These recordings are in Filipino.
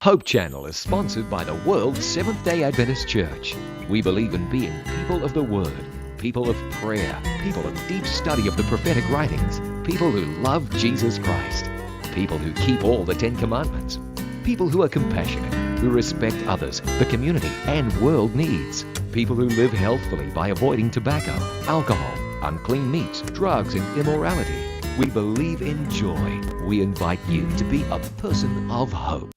Hope Channel is sponsored by the World Seventh-day Adventist Church. We believe in being people of the Word, people of prayer, people of deep study of the prophetic writings, people who love Jesus Christ, people who keep all the Ten Commandments, people who are compassionate, who respect others, the community, and world needs, people who live healthfully by avoiding tobacco, alcohol, unclean meats, drugs, and immorality. We believe in joy. We invite you to be a person of hope.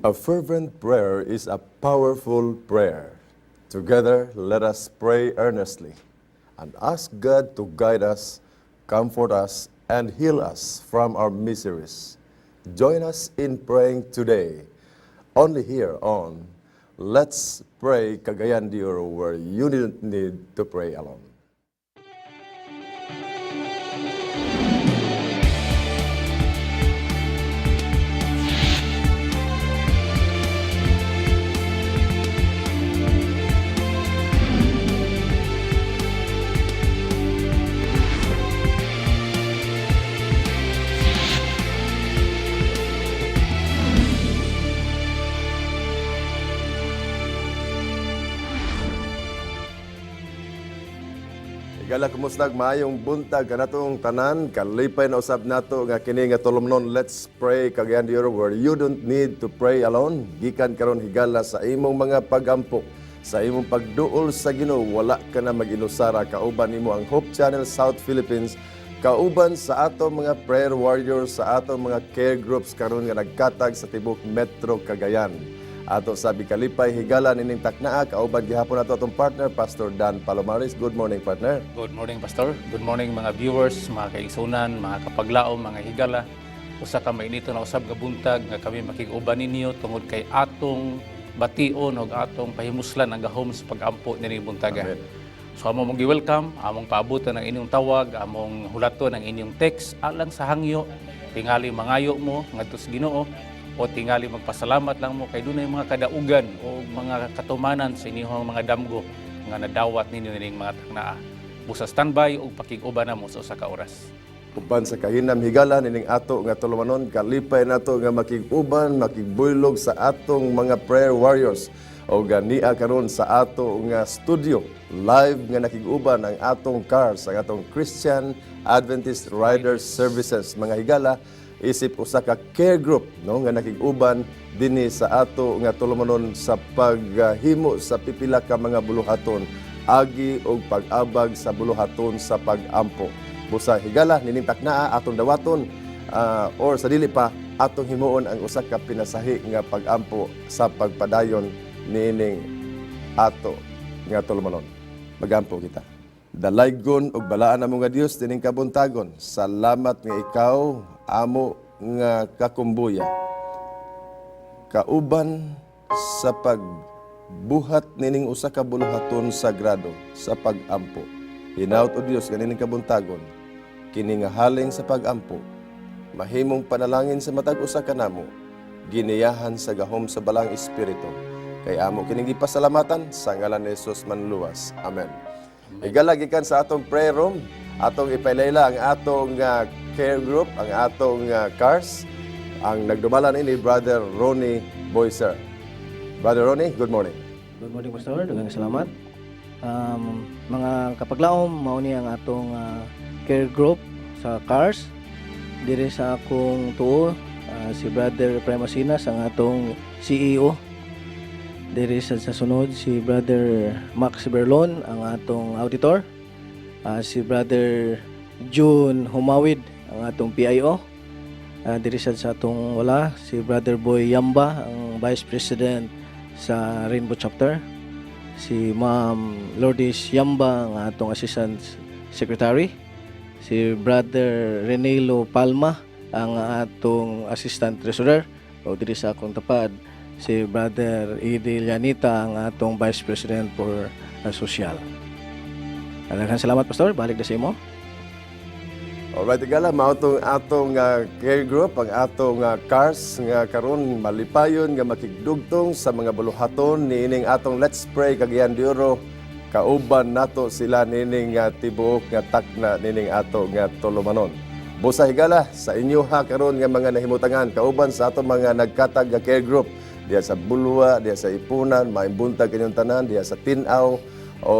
A fervent prayer is a powerful prayer. Together, let us pray earnestly and ask God to guide us, comfort us, and heal us from our miseries. Join us in praying today, only here on Let's Pray Cagayan de Oro, where you don't need to pray alone. Igala, kumusta? Maayong buntag kanatong tanan, kalipay na usab nato nga kini nga tulomnon. Let's pray Cagayan de Oro, where you don't need to pray alone. Gikan karon higala sa imong mga pag-ampok, sa imong pagduol sa Ginoo, wala ka na mag-inusara. Kauban nimo ang Hope Channel South Philippines, kauban sa atong mga prayer warriors, sa atong mga care groups karon nga nagkatag sa tibok Metro Cagayan. Ato sabi kalipay higala nining taknaa, kauban gihapon nato atong partner Pastor Dan Palomares. Good morning, partner. Good morning, Pastor. Good morning, mga viewers, mga kaigsunan, mga kapaglaom, mga higala. Usa ka mainito na usab nga buntag nga kami makig-uban ninyo tungod kay atong bation o atong pahimuslan ang gahom sa pag-ampo nining buntaga. Amen. So among gi-welcome, among paabutan ang inyong tawag, among hulaton ang inyong text alang sa hangyo, tingali mangayo mo ngadto sa Ginoo, o tingali magpasalamat lang mo kay dunay mga kadaugan o mga katumanan sa inyong mga damgo nga nadawat ninyo nining mga taknaa. Busa standby o pakig-uban na mo sa usa ka oras. Uban sa kahinam higala nining ato nga tulumanon, kalipay nato nga makig-uban, makigbuylog sa atong mga prayer warriors o gania karon sa ato nga studio. Live nga nakig-uban ang atong cars, ang atong Christian Adventist Riders Services. Mga higala, isip usa ka care group no nga nakig-uban dinhi sa ato nga tulumanon sa paghimo sa pipila ka mga buluhaton, agi og pag-abag sa buluhaton sa pag-ampo. Busa higala nining taknaa atong dawaton or sa dili pa atong himuon ang usa ka pinasahi nga pag-ampo sa pagpadayon nining ato nga tulumanon. Magampo kita. Dalaygon og balaan namo nga Dios dining kabuntagon. Salamat nga ikaw amo nga kakumbuya. Kauban sa pagbuhat nining usa ka buluhaton sagrado sa pag-ampo. Hinaut o Dios kanining kabuntagon, kini nga haleng sa pag-ampo, mahimong panalangin sa matag usa ka namo, giniyahan sa gahom sa balang espiritu. Kay amo kining gipasalamatan sa ngalan ni Jesus manluwas. Amen. Igalagikan sa atong prayer room, atong ipailayla ang atong care group, ang atong cars. Ang nagdumala ni Brother Ronnie Boyser. Brother Ronnie, good morning. Good morning, Pastor. Daghang salamat. Mga kapaglaom, mao ni ang atong care group sa cars. Dire sa akong tuo, si Brother Premasinas, ang atong CEO. Dire sa sunod, si Brother Max Berlon, ang atong auditor. Si Brother June Humawid, ang atong PIO. Dire sa atong wala, si Brother Boy Yamba, ang Vice President sa Rainbow Chapter. Si Ma'am Lourdes Yamba, ang atong Assistant Secretary. Si Brother Renelo Palma, ang atong Assistant Treasurer. O diri sa akong tapad si Brother Edil Llanita, ang atong Vice President for Social. Daghang salamat, Pastor. Balik na sa imo. Alright, igala, mao tong atong care group, ang atong cars nga karon malipayon nga makigdugtong sa mga buluhaton niining atong Let's Pray kagayan diuro. Kauban nato sila nining tibuok nga takna nining ato nga tulumanon. Busa higala sa inyo ha karon nga mga nahimutangan kauban sa atong mga nagkatag nga care group diya sa Bulwa, diya sa Ipunan, maimbuntag kanyang tanan, diya sa Tinaw o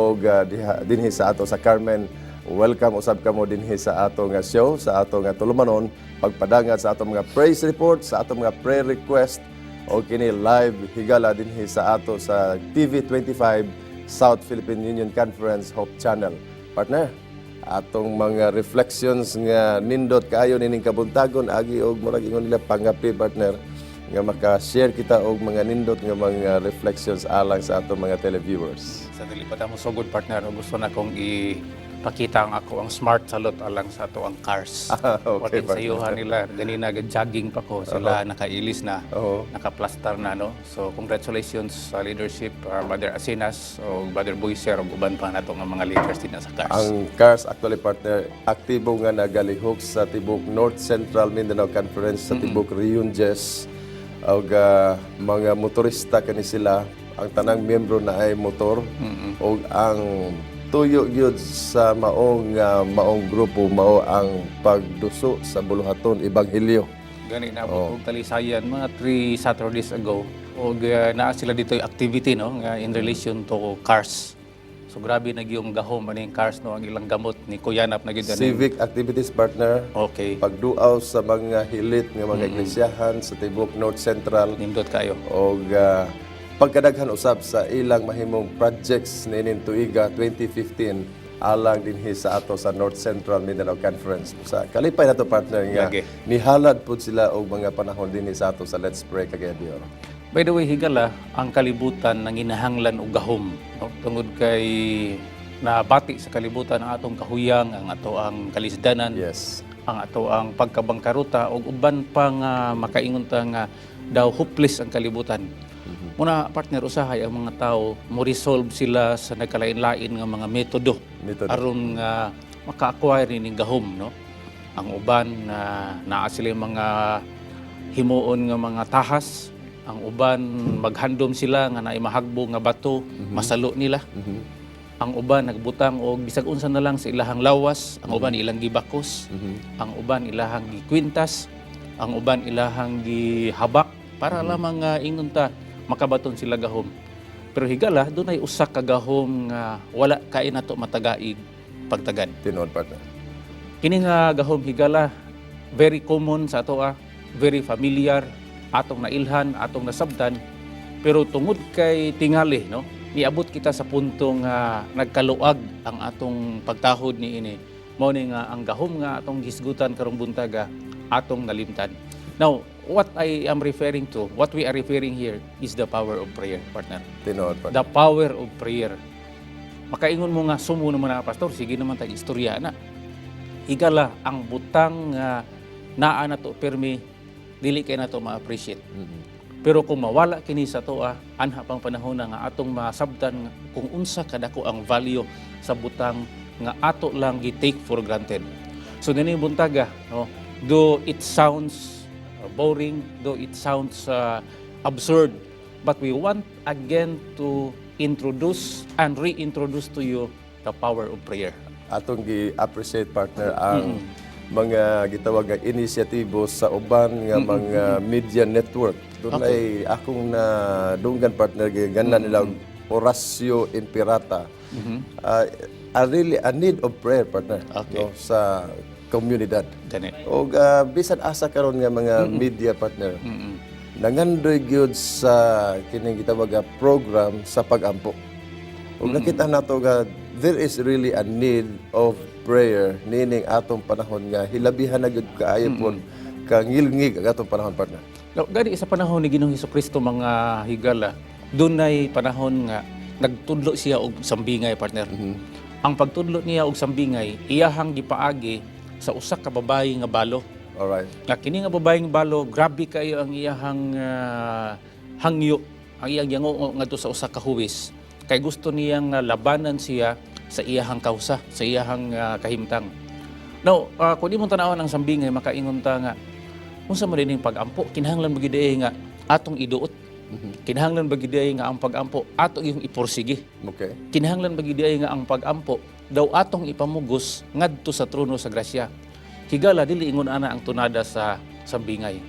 dinhi sa ato sa Carmen. Welcome usab kamo dinhi sa ato nga show, sa ato nga tulumanon, pagpadangat sa ato mga praise report, sa ato mga prayer request o kini live higala dinhi sa ato sa TV25 South Philippine Union Conference Hope Channel. Partner, atong mga reflections nga nindot kaayo nining kabuntagon agi og murag ingon nila pangapi partner nga maka-share kita og mga nindot nga mga reflections alang sa atong mga televiewers. Sa dilipat mo so good partner, gusto na kong ipakita ang ako ang smart salot alang sa ato ang cars. Okay, Watin sa iyuhan nila, ganina jogging pa ko, sila nakailis na, nakaplastar na, no? So congratulations sa leadership, Brother Asinas o Brother Boyser o uban pa nato nga mga leaders din sa cars. Ang cars actually partner aktibo nga nagalihok sa tibok North Central Mindanao Conference sa tibok Riunjes og mga motorista kani sila ang tanang miyembro na ay motor o ang tuyo gyud sa maong grupo mao ang pagduso sa buluhaton ebanghelyo. Gani na po talisayan mga 3 Saturdays ago og naa sila dito yung activity no nga in relation to cars. So grabe na yung gahom aning cars no ang ilang gamot ni Kuyanap na gyud Civic activities partner. Okay. Pagduaw sa mga hilit nga mga iglesyahan sa tibok North Central Nindot kayo. og pagkadaghan usab sa ilang mahimong projects nining tuiga 2015 alang dinhi sa ato sa North Central Mindanao Conference. Sa kalipay nato partner nga Lagi. nihalad pud sila og mga panahon dinhi sa ato sa Let's Pray kagayan dioro. By the way, higala, ang kalibutan nang ginahanglan og gahom. No? Tungod kay nabati sa kalibutan ang atong kahuyang, ang ato ang kalisdanan, Yes. ang ato ang pagkabangkaruta, o uban pang makaingon ta nga daw hopeless ang kalibutan. Muna, partner, usahay ang mga tao, mo resolve sila sa nagkalain-lain nga mga metodo. Aron nga maka-acquire ning gahom. No? Ang uban naa sila mga himuon nga mga tahas, ang uban maghandom sila nga naimahagbo nga bato, masalo nila. Ang uban nagbutang og bisag unsa na lang sa ilahang lawas, ang uban ilang gibakos, ang uban ilahang gikwintas, ang uban ilahang gihabak para lamang ingon ta makabaton sila gahom. Pero higala dunay usa ka gahom nga wala kay nato matagaig pagtagad. Tinuod partner. Kini nga gahom higala very common sa ato, very familiar, atong nailhan, atong nasabtan, pero tungod kay tingali, no? Niabot kita sa punto nga nagkaluag ang atong pagtahod niini. Mao ni nga ang gahom nga atong gisgutan karong buntaga atong nalimtan. Now, what I am referring to, what we are referring here is the power of prayer, partner. Tinuod partner. The power of prayer. Makaingon mo nga sumo naman na pastor, sige naman tag istorya na. Higala ang butang nga naa na to permi dili kay nato ma-appreciate. Pero kung mawala kini sa to, anha pang panahon na nga atong masabtan nga kung unsa kadako ang value sa butang nga ato lang gi-take for granted. So dinhi buntaga, no, though it sounds boring, though it sounds absurd, but we want again to introduce and reintroduce to you the power of prayer. Atong gi-appreciate partner ang mga gitawag nga inisyatibo sa uban nga mga media network. Doon ay akong nadunggan partner gana nila Horacio Impirata. Really a need of prayer partner no, sa komunidad. O bisan asa karon nga mga media partner. Nangandoy gyud sa kining gitawag nga program sa pagampo. Ug nakita nato nga there is really a need of prayer nining atong panahon nga hilabihan na gyud kaayo pon kangilngig ang atong panahon partner. Now, gani sa panahon ni Ginoong Hesukristo mga higala, dunay panahon nga nagtudlo siya og sambingay partner. Ang pagtudlo niya og sambingay iyahang gipaagi sa usa ka babayi nga balo. Alright. Nga kini nga babaeng balo, grabe kayo ang iyahang hangyo, ang iyang yango ngadto sa usa ka huwis. Kay gusto niyang labanan siya sa iyahang kausa, sa iyahang kahimtang. Now, kung imong tan-awon ang sambingay, makaingon ta nga unsa man dining pag-ampo, kinahanglan bagid nga atong iduot. Kinahanglan bagid nga ang pag-ampo atong iyong iporsige. Okay. Kinahanglan bagid nga ang pag-ampo daw atong ipamugos ngadto sa trono sa grasya. Higala dili ingon ana ang tunada sa sambingay.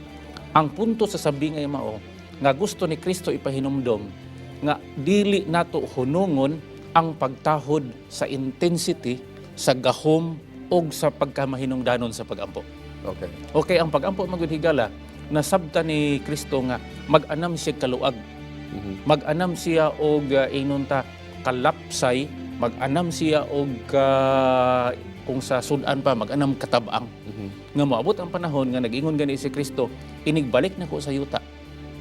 Ang punto sa sambingay mao nga gusto ni Kristo ipahinumdom nga dili nato hunungon ang pagtahod sa intensity, sa gahom o sa pagkamahinungdanon sa pag-ampo. Okay. Okay, ang pag-ampo magud higala nasabta ni Kristo nga mag-anam siya kaluag. Mag-anam siya og inunta kalapsay, mag-anam siya og kung sa sudan pa mag-anam katabang. Nga moabot ang panahon nga nag-ingon gani si Kristo, inigbalik na ko sa yuta.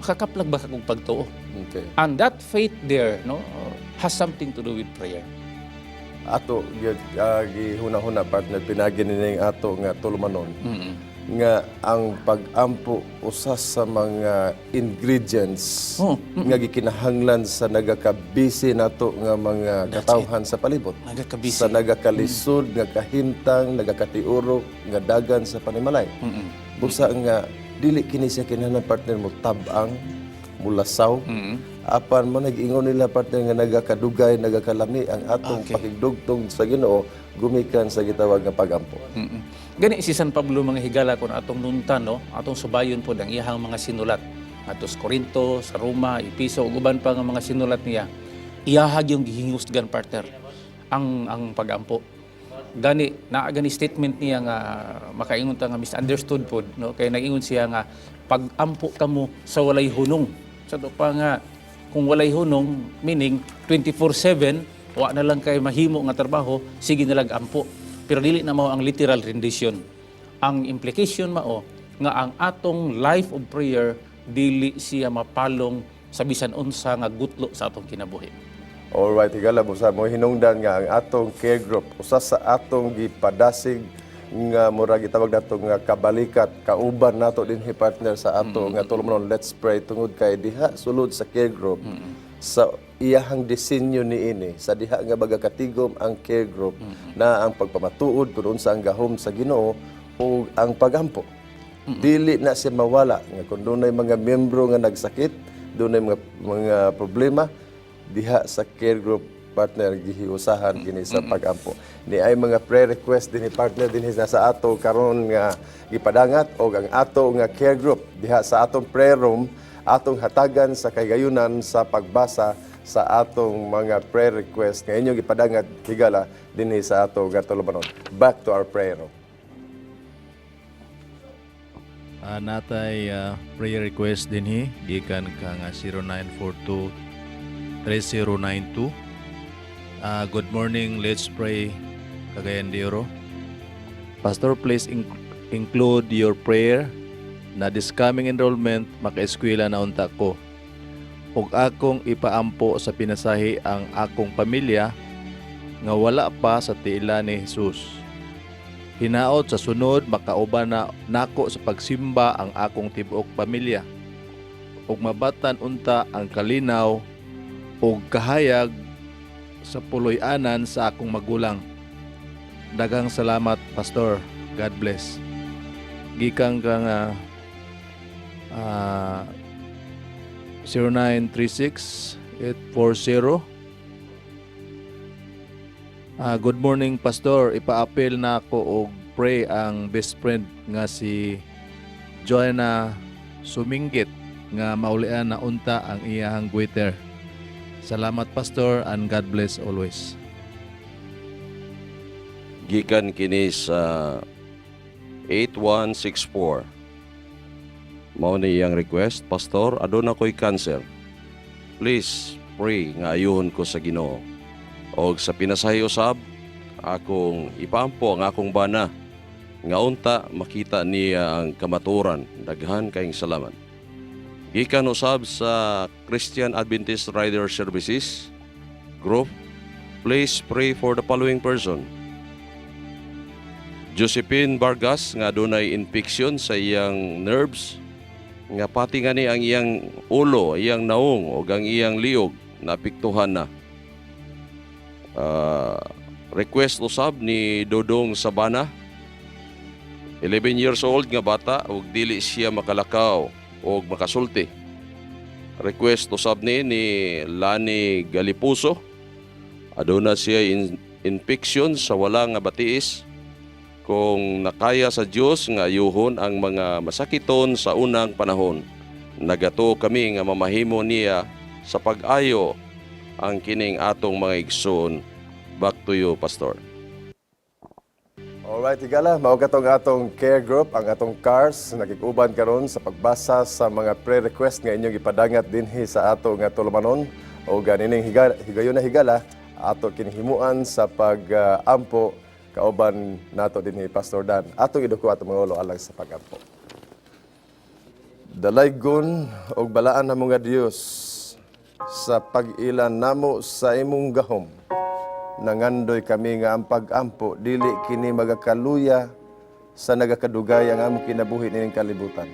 Makakaplag ba kag pagtuo? Okay. And that faith there, no, has something to do with prayer. Ato gihuna-huna partner pinagi nining ato nga tulumanon nga ang pag-ampo usa sa mga ingredients nga gikinahanglan sa nagakabisi nato nga mga katawhan sa palibot. Nagakabisi. Sa nagakalisod nga kahimtang, nagakatiuro nga dagan sa panimalay. Busa nga dili kini siya kinahanglan partner mo tabang, mulasaw. Apan mo nag-ingon nila partner nga nagakadugay, nagakalami ang atong pakigdugtong sa Ginoo gumikan sa gitawag nga pag-ampo. Gani si San Pablo mga higala kun atong nuntan, no, atong subayon po ang iyahang mga sinulat ato sa Corinto, sa Roma, Episo ug uban pa nga mga sinulat niya. Iyahag yung gihingusgan partner ang pag-ampo. Gani naa gani statement niya nga makaingon ta nga misunderstood pod, no, kay nag-ingon siya nga pag-ampo kamo sa walay hunong. Sa pa nga kung walay hunong meaning 24/7 wa na lang kay mahimo nga trabaho, sige na lang ampo. Pero dili na mao ang literal rendition. Ang implication mao nga ang atong life of prayer dili siya mapalong sa bisan unsa nga gutlo sa atong kinabuhi. Alright, higala busa mo hinungdan nga ang atong care group usa sa atong gipadasig nga murag gitawag nato nga kabalikat kauban nato dinhi partner sa ato nga tulumanon. Let's pray tungod kay diha sulod sa care group sa iyahang disenyo niini sa diha nga bagakatigom ang care group na ang pagpamatuod kung unsa ang gahom sa Ginoo o ang pagampo. Dili na siya mawala nga kung dunay mga miyembro nga nagsakit, dunay mga problema diha sa care group partner gihiusahan kini sa pagampo. Ni ay mga prayer request dinhi partner dinhi sa ato karon nga gipadangat og ang ato nga care group diha sa atong prayer room atong hatagan sa kagayunan sa pagbasa sa atong mga prayer request nga inyong ipadangat higala dinhi sa ato nga tulumanon. Back to our prayer room. Natay prayer request dinhi gikan ka nga 0942 3092. Good morning, let's pray. Cagayan de Oro. Pastor, please include your prayer na this coming enrollment maka-eskwela na unta ko. Ug akong ipaampo sa pinasahi ang akong pamilya nga wala pa sa tiila ni Jesus. Hinaot sa sunod makauban na nako sa pagsimba ang akong tibuok pamilya. Ug mabatan unta ang kalinaw ug kahayag sa puloy-anan sa akong magulang. Daghang salamat, Pastor. God bless. Gikang ka nga 0936-840. Good morning, Pastor. Ipa-appeal na ako og pray ang best friend nga si Joanna Sumingit nga maulian na unta ang iyahang guiter. Salamat, Pastor, and God bless always. Gikan kini sa 8164. Mao ni iyang request, Pastor, aduna ko'y cancer. Please pray nga ayuhon ko sa Ginoo. Og sa pinasahi usab, akong ipaampo ang akong bana nga unta makita niya ang kamaturan. Daghan kayong salamat. Gikan usab sa Christian Adventist Rider Services Group, please pray for the following person: Josephine Vargas nga adunay infection sa iyang nerves, nga pati nga ni ang iyang ulo, iyang naong o ang iyang liog naapektuhan na. Request usab ni Dodong Sabana, 11 years old nga bata ug dili siya makalakaw o makasulti. Request usab ni Lani Galipuso, aduna siya infection sa wala nga batiis. Kung nakaya sa Dios nga ayuhon ang mga masakiton sa unang panahon, nagato kami nga mamahimo niya sa pag-ayo ang kining atong mga igsoon. Back to you, Pastor. Alright, higala, mao katong atong care group, ang atong CARS, nakikuban karon sa pagbasa sa mga prayer request nga inyong ipadangat dinhi sa ato nga tulumanon o ganining higayon na higala ato kinhimuan sa pag-ampo kauban nato dinhi Pastor Dan. Atong iduko ato mga ulo alang sa pag-ampo. Dalaygon og balaan namo nga Dios sa pag-ilan namo sa imong gahom. Nangandoy kami nga ang pag-ampo dili kini magakaluya sa nagakadugay ang among kinabuhi nining kalibutan.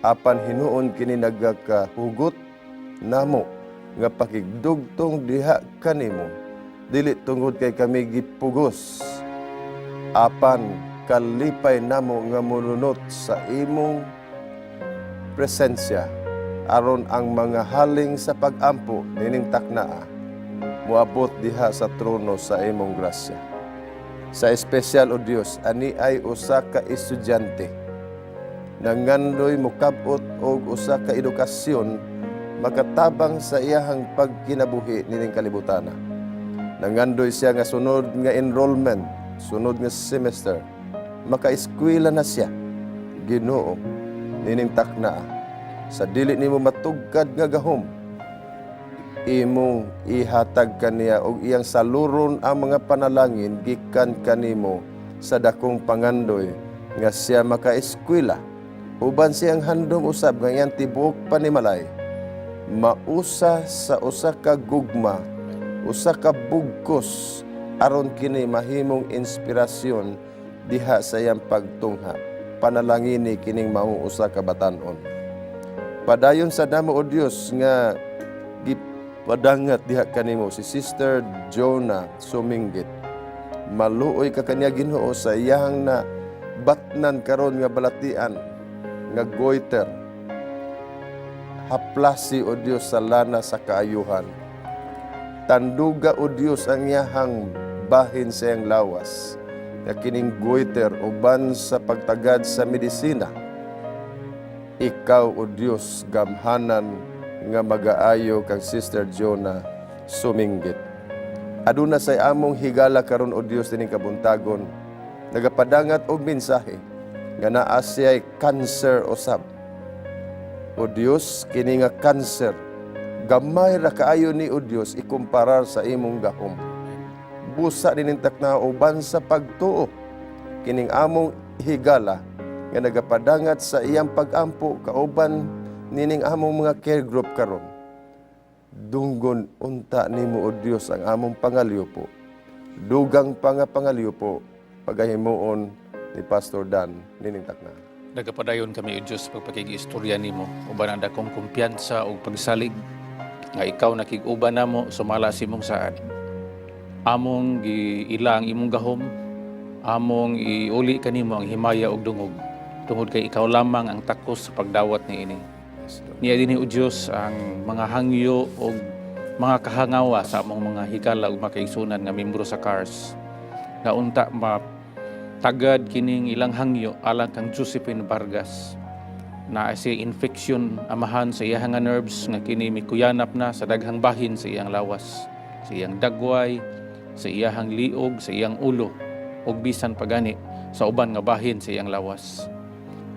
Apan hinuon kini nagakahugot namo nga pakigdugtong diha kanimo, dili tungod kay kami gipugos, apan kalipay namo nga mulunot sa imong presensya aron ang mga haling sa pag-ampo nining taknaa moabot diha sa trono sa imong grasya. Sa espesyal o Dios, ani ay usa ka estudyante nangandoy mokabot og usa ka edukasyon makatabang sa iyahang pagkinabuhi nining kalibutana. Nangandoy siya nga sunod nga enrollment, sunod nga semester, makaeskwela na siya. Ginoo nining taknaa, sa dili nimo matugkad nga gahom, imong ihatag kaniya og iyang saluron ang mga panalangin gikan kanimo sa dakong pangandoy nga siya makaeskwela. Uban siyang handom usab nga iyang tibuok panimalay, mausa sa usa ka gugma, usa ka bugkos aron kini mahimong inspirasyon diha sa iyang pagtungha. Panalangini kining maong usa ka batan-on. Padayon sa damo o Dios nga gipadangat diha kanimo si Sister Jonah Suminggit. Maluoy ka kaniya Ginoo sa iyang na batnan karon nga balatian nga goiter. Haplasi o Dios sa lana sa kaayuhan. Tanduga o Dios ang iyahang bahin sa iyang lawas. Nga kining goiter uban sa pagtagad sa medisina. Ikaw o Dios gamhanan nga mag-aayo kang Sister Jonah Suminggit. Aduna say among higala karon o Dios dining kabuntagon, nagapadangat og mensahe nga naa siya'y cancer usab. O Dios, kini nga cancer, gamay ra kaayo ni o Dios ikumparar sa imong gahom. Busa dining takna uban sa pagtuo, kining among higala nga nagapadangat sa iyang pag-ampo kauban nining among mga care group karon. Dunggon unta nimo o Dios ang among pangalyopo. Dugang pangalyopo pagahimuon ni Pastor Dan nining takna. Nagapadayon kami o Diyos pagpakigistorya nimo, uban ang dakong kumpiyansa o pagsalig nga ikaw nakig-uban namo sumala si mong saan. Among giila ang imong gahom, among iuli kanimo ang himaya og dungog, tungod kay ikaw lamang ang takos sa pagdawat niini. Niya dinhi o Diyos ang mga hangyo o mga kahangawa sa among mga higala ug makaigsunan nga membro sa CARS. Na unta matagad kining ilang hangyo alang kang Josephine Vargas. Na siya infection amahan sa iyang nga nerves nga kini mikuyanap na sa daghang bahin sa iyang lawas, sa iyang dagway, sa iyang liog, sa iyang ulo, ug bisan pagani sa uban nga bahin sa iyang lawas.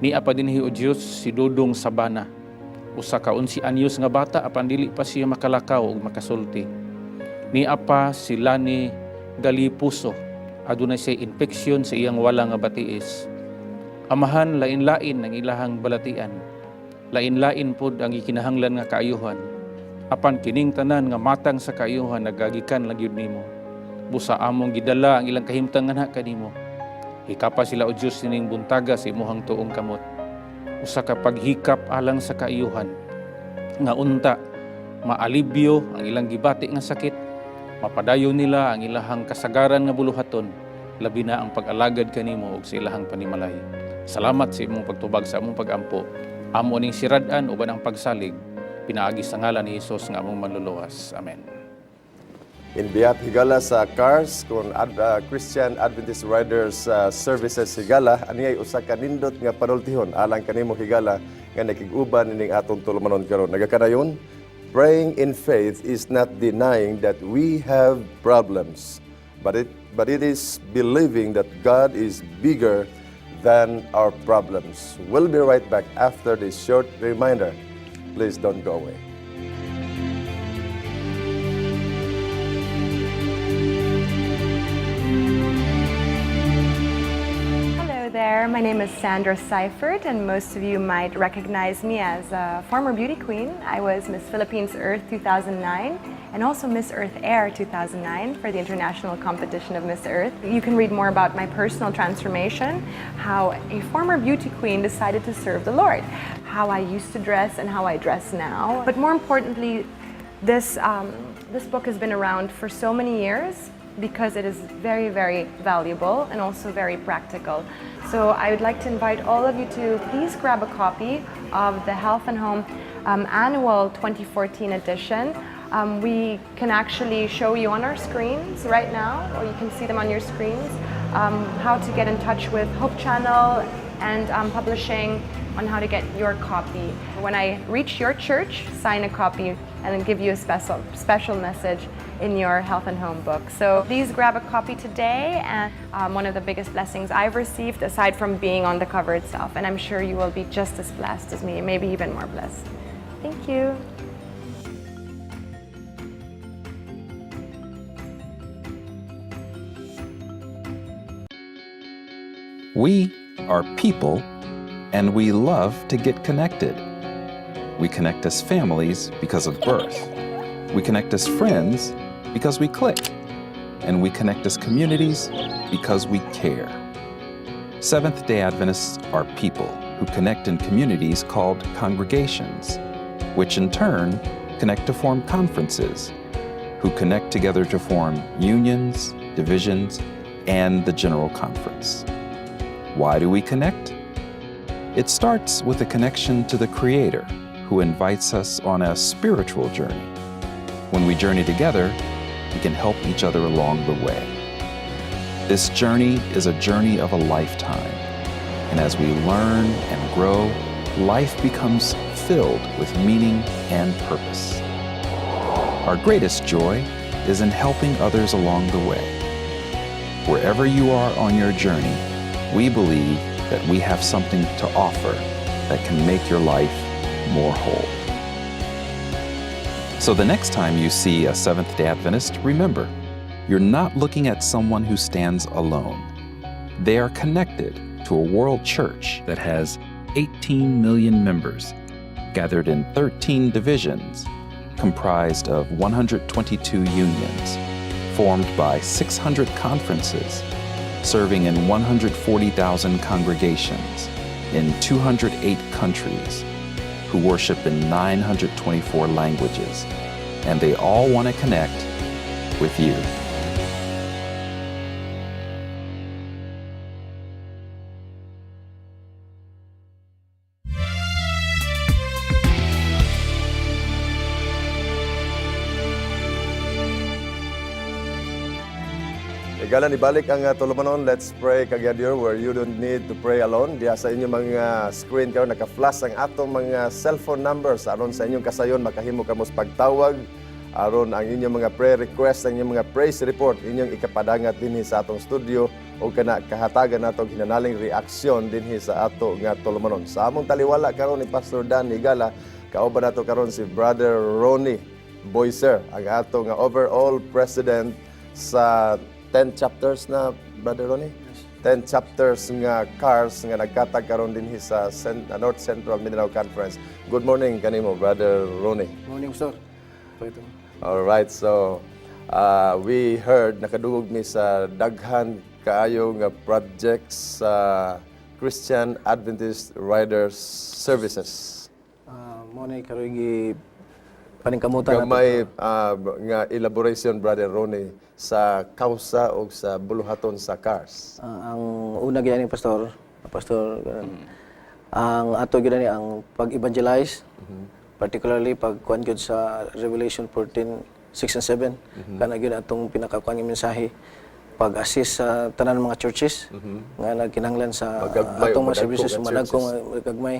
Niya pa dinhi o Diyos si Dodong Sabana, usa ka 11 anyos nga bata apan dili pa siya makalakaw ug makasulti. Niya pa si Lani Galipuso, adunay siya infection sa iyang wala nga batiis. Amahan, lain-lain ang ilahang balatian. Lain-lain pod ang ikinahanglan nga kaayuhan. Apan kining tanan nga matang sa kaayuhan nagagikan lang yun nimo. Busa among gidala ang ilang kahimtangan ha kanimo. Hikapa sila o Diyos sining buntaga sa imuhang tuong kamot. Usa ka paghikap alang sa kaiyuhan. Nga unta, maalibyo ang ilang gibati nga sakit, mapadayon nila ang ilahang kasagaran nga buluhaton, labi na ang pag-alagad kanimo ug sa ilahang panimalay. Salamat sa imong pagtubag sa among pagampo. Amo ning sirad-an uban ang pagsalig, pinaagi sa ngalan ni Hesus nga among manluluwas. Amen. Inbiyat higala sa CARS kung Christian Adventist Riders Services higala aniyay usa ka nindot nga panultihon alang kanimo higala nga nakig-uban ining atong tulumanon karon. Nagakanayon, praying in faith is not denying that we have problems, but it is believing that God is bigger than our problems. We'll be right back after this short reminder. Please don't go away. There. My name is Sandra Seifert, and most of you might recognize me as a former beauty queen. I was Miss Philippines Earth 2009 and also Miss Earth Air 2009 for the international competition of Miss Earth. You can read more about my personal transformation, how a former beauty queen decided to serve the Lord, how I used to dress and how I dress now. But more importantly, this book has been around for so many years because it is very, very valuable and also very practical. So I would like to invite all of you to please grab a copy of the Health and Home Annual 2014 edition. We can actually show you on our screens right now, or you can see them on your screens, how to get in touch with Hope Channel and Publishing on how to get your copy. When I reach your church, sign a copy and then give you a special message in your Health and Home book. So please grab a copy today, and one of the biggest blessings I've received aside from being on the cover itself, and I'm sure you will be just as blessed as me, maybe even more blessed. Thank you. We are people, and we love to get connected. We connect as families because of birth. We connect as friends because we click. And we connect as communities because we care. Seventh-day Adventists are people who connect in communities called congregations, which in turn connect to form conferences, who connect together to form unions, divisions, and the General Conference. Why do we connect? It starts with a connection to the Creator, who invites us on a spiritual journey. When we journey together, we can help each other along the way. This journey is a journey of a lifetime, and as we learn and grow, life becomes filled with meaning and purpose. Our greatest joy is in helping others along the way. Wherever you are on your journey, we believe that we have something to offer that can make your life more whole. So the next time you see a Seventh-day Adventist, remember, you're not looking at someone who stands alone. They are connected to a world church that has 18 million members, gathered in 13 divisions, comprised of 122 unions, formed by 600 conferences, serving in 140,000 congregations in 208 countries, who worship in 924 languages, and they all want to connect with you. Igalan ibalik ang tulumanon. Let's pray kagyadir where you don't need to pray alone. Diya sa inyong mga screen karon naka-flash ang atong mga cellphone numbers aron sa inyong kasayon makahimo kamos pagtawag aron ang inyong mga prayer request, ang inyong mga praise report inyong ikapadangat dinhi sa atong studio o kana kahatagan nato hinanaling reaksyon dinhi sa ato nga tulumanon. Sa among taliwala karon ni Pastor Dan Higala, kauban nato karon si Brother Ronnie Boyser, ang ato nga overall president sa 10 chapters na, Brother Ronnie? 10 chapters nga CARS nga nagkatag karon dinhi sa North Central Mindanao Conference. Good morning kanimo, Brother Ronnie. Morning, sir. All right, so we heard nakadungog mi sa daghan kaayo nga project sa Christian Adventist Riders Services. Mo na karoy gi paningkamutan Gamay nga elaboration, Brother Ronnie, sa kausa o sa buluhaton sa cars. ang una gyud ni pastor, ang ato gyud ni ang pag-evangelize, particularly pag kuan gyud sa Revelation 14:6 and 7, kana gyud atong pinakakuan nga mensahe, pag-assist sa tanan ng mga churches nga nagkinahanglan sa Magagmay o atong mga madagko services, nga madagkong gagmay,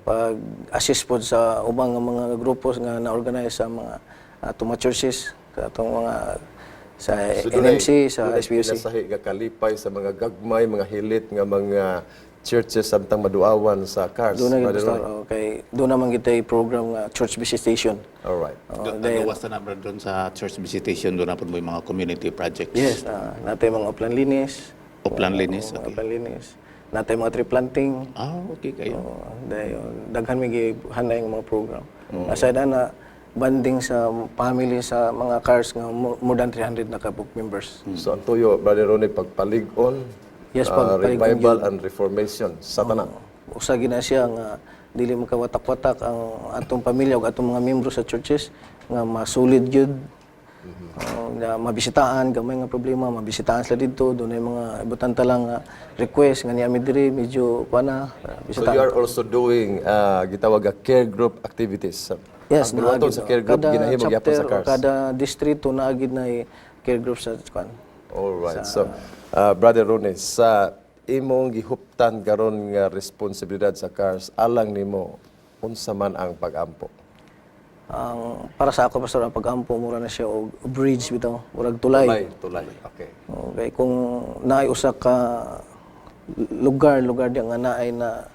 pag-assist pod sa ubang nga mga grupos nga na-organize sa mga atong mga churches, atong mga sa NMC, sa SPUC. Nasahi nga kalipay sa mga gagmay, mga hilit nga mga churches samtang maduawan sa cars. Doon na Brother pastor, Ronnie. okay. Doon naman kita program nga church visitation. Alright. Nagawas na naman doon sa church visitation, doon na po may mga community projects. Yes, natay mga upland linis. Upland linis, Mga okay. upland linis. Natay mga tree planting. Okay kayo. Daghan may gihanay yung mga program. Aside na banding sa family sa mga cars nga more than 300 na ka book members. So ang tuyo, Brother Ronnie, pagpalig-on, Yes, pagpalig-on revival yun. and reformation sa tanan. Usa gina siya nga dili makawatak-watak ang atong pamilya ug atong mga miyembro sa churches nga masulid gyud. Na mabisitaan gamay nga problema, mabisitaan sila dito, dunay mga ibutanta lang nga request nga niya diri medyo kuana So you are also doing gitawag nga care group activities. Yes, ang buluhaton sa care group kada ginahimo gyapon sa chapter o cars. kada distrito naagid na care group sa kuan. Alright. So Brother Ronnie, sa imong gihuptan karon nga responsibilidad sa cars, alang nimo unsa man ang pag-ampo? Ang para sa ako pastor ang pag-ampo mura na siya og bridge bitaw, murag tulay. Tulay. Okay. Okay, kung naay usa ka lugar diya nga naay na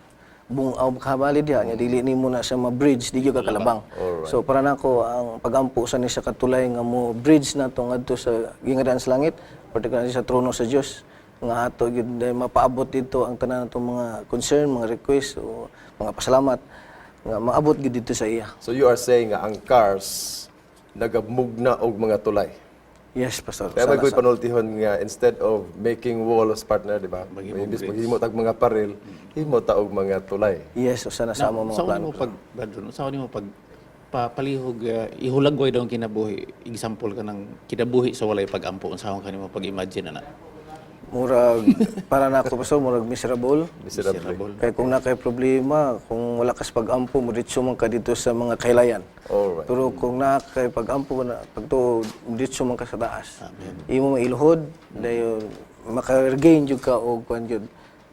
bungaw kabalid diha nya dili nimo na siya ma-bridge di gyud ka kalabang. So para nako ang pag-ampo sa ni sa katulay nga mo bridge na to ngadto sa gingadaan sa langit, particularly sa trono sa Dios nga ato gyud mapaabot dito ang tanan natong mga concern, mga request o mga pasalamat nga maabot gyud dito sa iya. So you are saying nga ang cars nagamugna og mga tulay. Yes, pastor. Kaya may panultihon nga instead of making walls, partner, di ba? Imbis maghimo tag mga paril, himo ta og mga tulay. Yes, usa na sa among mga Sa plano. mo pag Brother, sa mo pag palihog ihulagway daw ang kinabuhi. Example ka ng kinabuhi sa walay pag-ampo unsa man kanimo pag-imagine na. Murag para nako pastor murag miserable. Miserable. Kaya kung nakay problema, kung wala kas pag-ampo, diretso man ka dito sa mga kailayan. Alright. Pero kung nakay pag-ampo na pagto diretso man ka sa taas. Imo mailuhod dayon maka-regain jud ka og kuan jud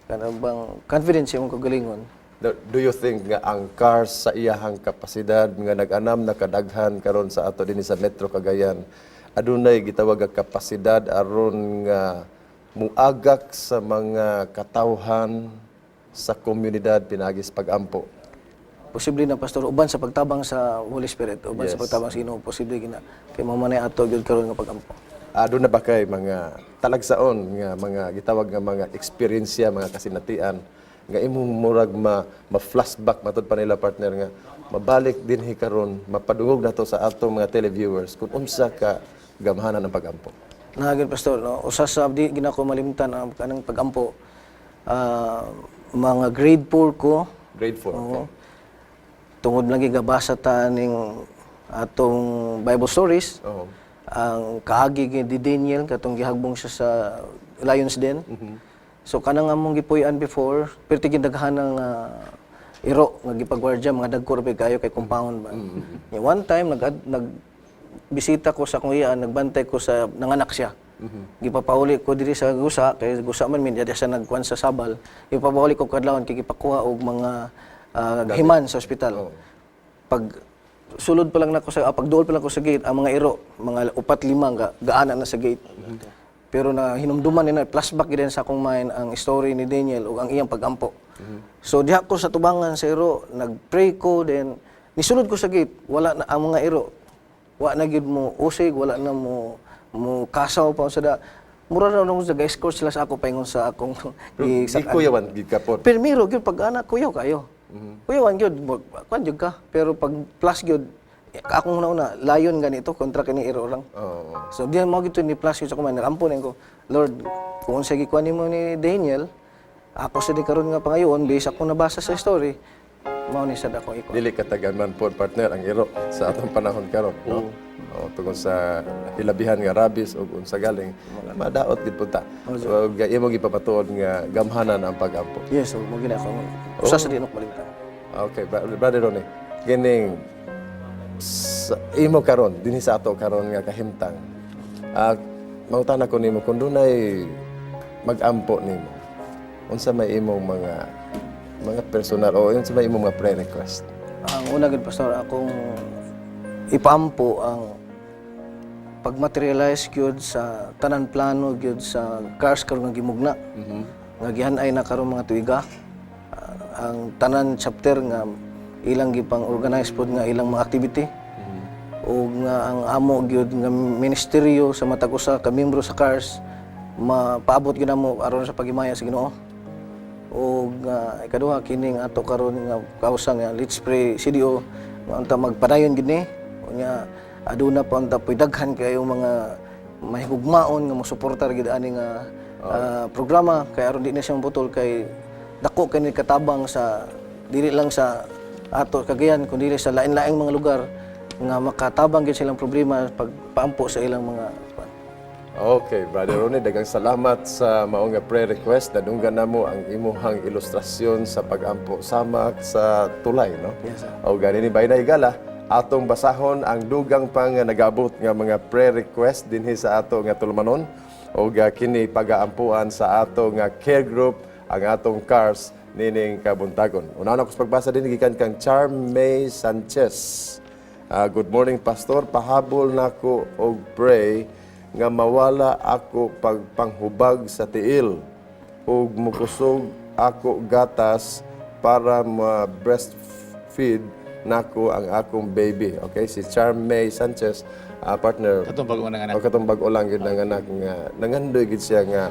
kana bang confidence imong kagalingon. Do you think nga ang cars sa iyahang kapasidad nga nag-anam na kadaghan karon sa ato dinhi sa Metro Cagayan, adunay gitawag nga kapasidad aron nga muagak sa mga katawhan sa komunidad pinagis pag-ampo? Posible na pastor uban sa pagtabang sa Holy Spirit, uban sa Yes. pagtabang sa Ginoo, posible gina kay mamanay ato gyud karon nga pag-ampo. Aduna ba kay mga talagsaon nga mga gitawag nga mga eksperyensya, mga kasinatian nga imong murag ma-flashback matud pa nila, partner, nga mabalik dinhi karon, mapadungog nato sa atong mga televiewers kung unsa ka gamhanan ng pag-ampo? Nagin pastor, no? Usa sa di ginako malimtan ang kanang pag-ampo. Mga grade 4 ko, Grade 4. oo. Tungod lagi gabasa ta ning atong Bible stories. Oo. Ang kaagi ni Daniel katong gihagbong siya sa Lions Den. So kanang among gipuy-an before, perti gidaghan ng iro nga gipagwardya mga dagko ra kayo kay compound ba. One time bisita ko sa akong iyaan, nagbantay ko sa nanganak siya. Gipapauli ko diri sa gusa, kay gusa man min diya sa nagkuan sa sabal. Gipapauli ko kadlawon kay gipakuha og mga himan sa ospital. Pag sulod pa lang nako sa pagduol pa lang ko sa gate, ang mga iro, mga 4-5 gaana na sa gate. Pero na hinumduman nila flashback gid sa akong mind ang story ni Daniel ug ang iyang pag-ampo. So diha ko sa tubangan sa iro, nagpray ko, then nisulod ko sa gate, wala na ang mga iro. Wa na gid mo usig, wala na mo kasaw pa sa da. Mura na nung sa guys course sila sa ako paingon sa akong Gikuyawan gikapon. Permiro gyud pag anak kuyaw kayo. Kuyawan gyud kuan gyud ka, pero pag plus gyud akong una layon ganito kontra kini iro lang. Oo. So diyan mo gito ni plus sa kuman ampon ko. Lord, kung sa gikuan nimo ni Daniel, ako sa di karon nga pangayon based ako nabasa sa story, mao ni sad ako iko. Dili katagaman po partner ang iro sa atong panahon karon, no? O tungod sa hilabihan nga rabies o unsa galing madaot gid punta. So imo gipapatuod nga gamhanan ang pag-ampo. Yes, so mo gina ako. Usa sa dinok malimtan. Okay, Brother Ronnie, kining imo karon dinhi sa ato karon nga kahimtang. Mangutana ko nimo kung dunay mag-ampo nimo. Unsa may imong mga personal o unsa may imong mga prayer request? Ang una gid pastor akong ipaampo ang pag-materialize gyud sa tanan plano gyud sa cars karon nga gimugna. Nga gihan-ay na karon mga tuiga. Ang tanan chapter nga ilang gipang organize pod nga ilang mga activity. O nga ang amo gyud nga ministeryo sa matag usa ka miyembro sa cars mapaabot gyud namo aron sa pagimaya sa Ginoo. O nga ikaduha kining ato karon nga kausa nga Let's Pray CDO nga unta magpadayon gid ni. Unya aduna pa unta puy daghan kayo mga mahigugmaon nga mosuportar gid ani nga programa kay aron di na siya maputol kay dako kay ni katabang sa dili lang sa ato Cagayan kundi sa lain-laing mga lugar nga makatabang gid silang problema pagpaampo sa ilang mga Okay, Brother Ronnie, daghang salamat sa mao nga prayer request. Nadunggan namo ang imuhang ilustrasyon sa pag-ampo sama sa tulay, no? Yes, sir. O gani ni Bayna Higala, atong basahon ang dugang pang nagabot nga mga prayer request dinhi sa ato nga tulumanon o kini pag-aampuan sa ato nga care group ang atong cars nining kabuntagon. Una na ko sa pagbasa din gikan kang Charm May Sanchez. Good morning, Pastor. Pahabol nako og pray nga mawala ako pagpanghubag sa tiil ug mukusog ako gatas para ma-breastfeed nako ang akong baby. Okay, si Charm May Sanchez, partner. Katong bago nga anak. O katong bag-o lang gid ng anak nga nangandoy gid siya nga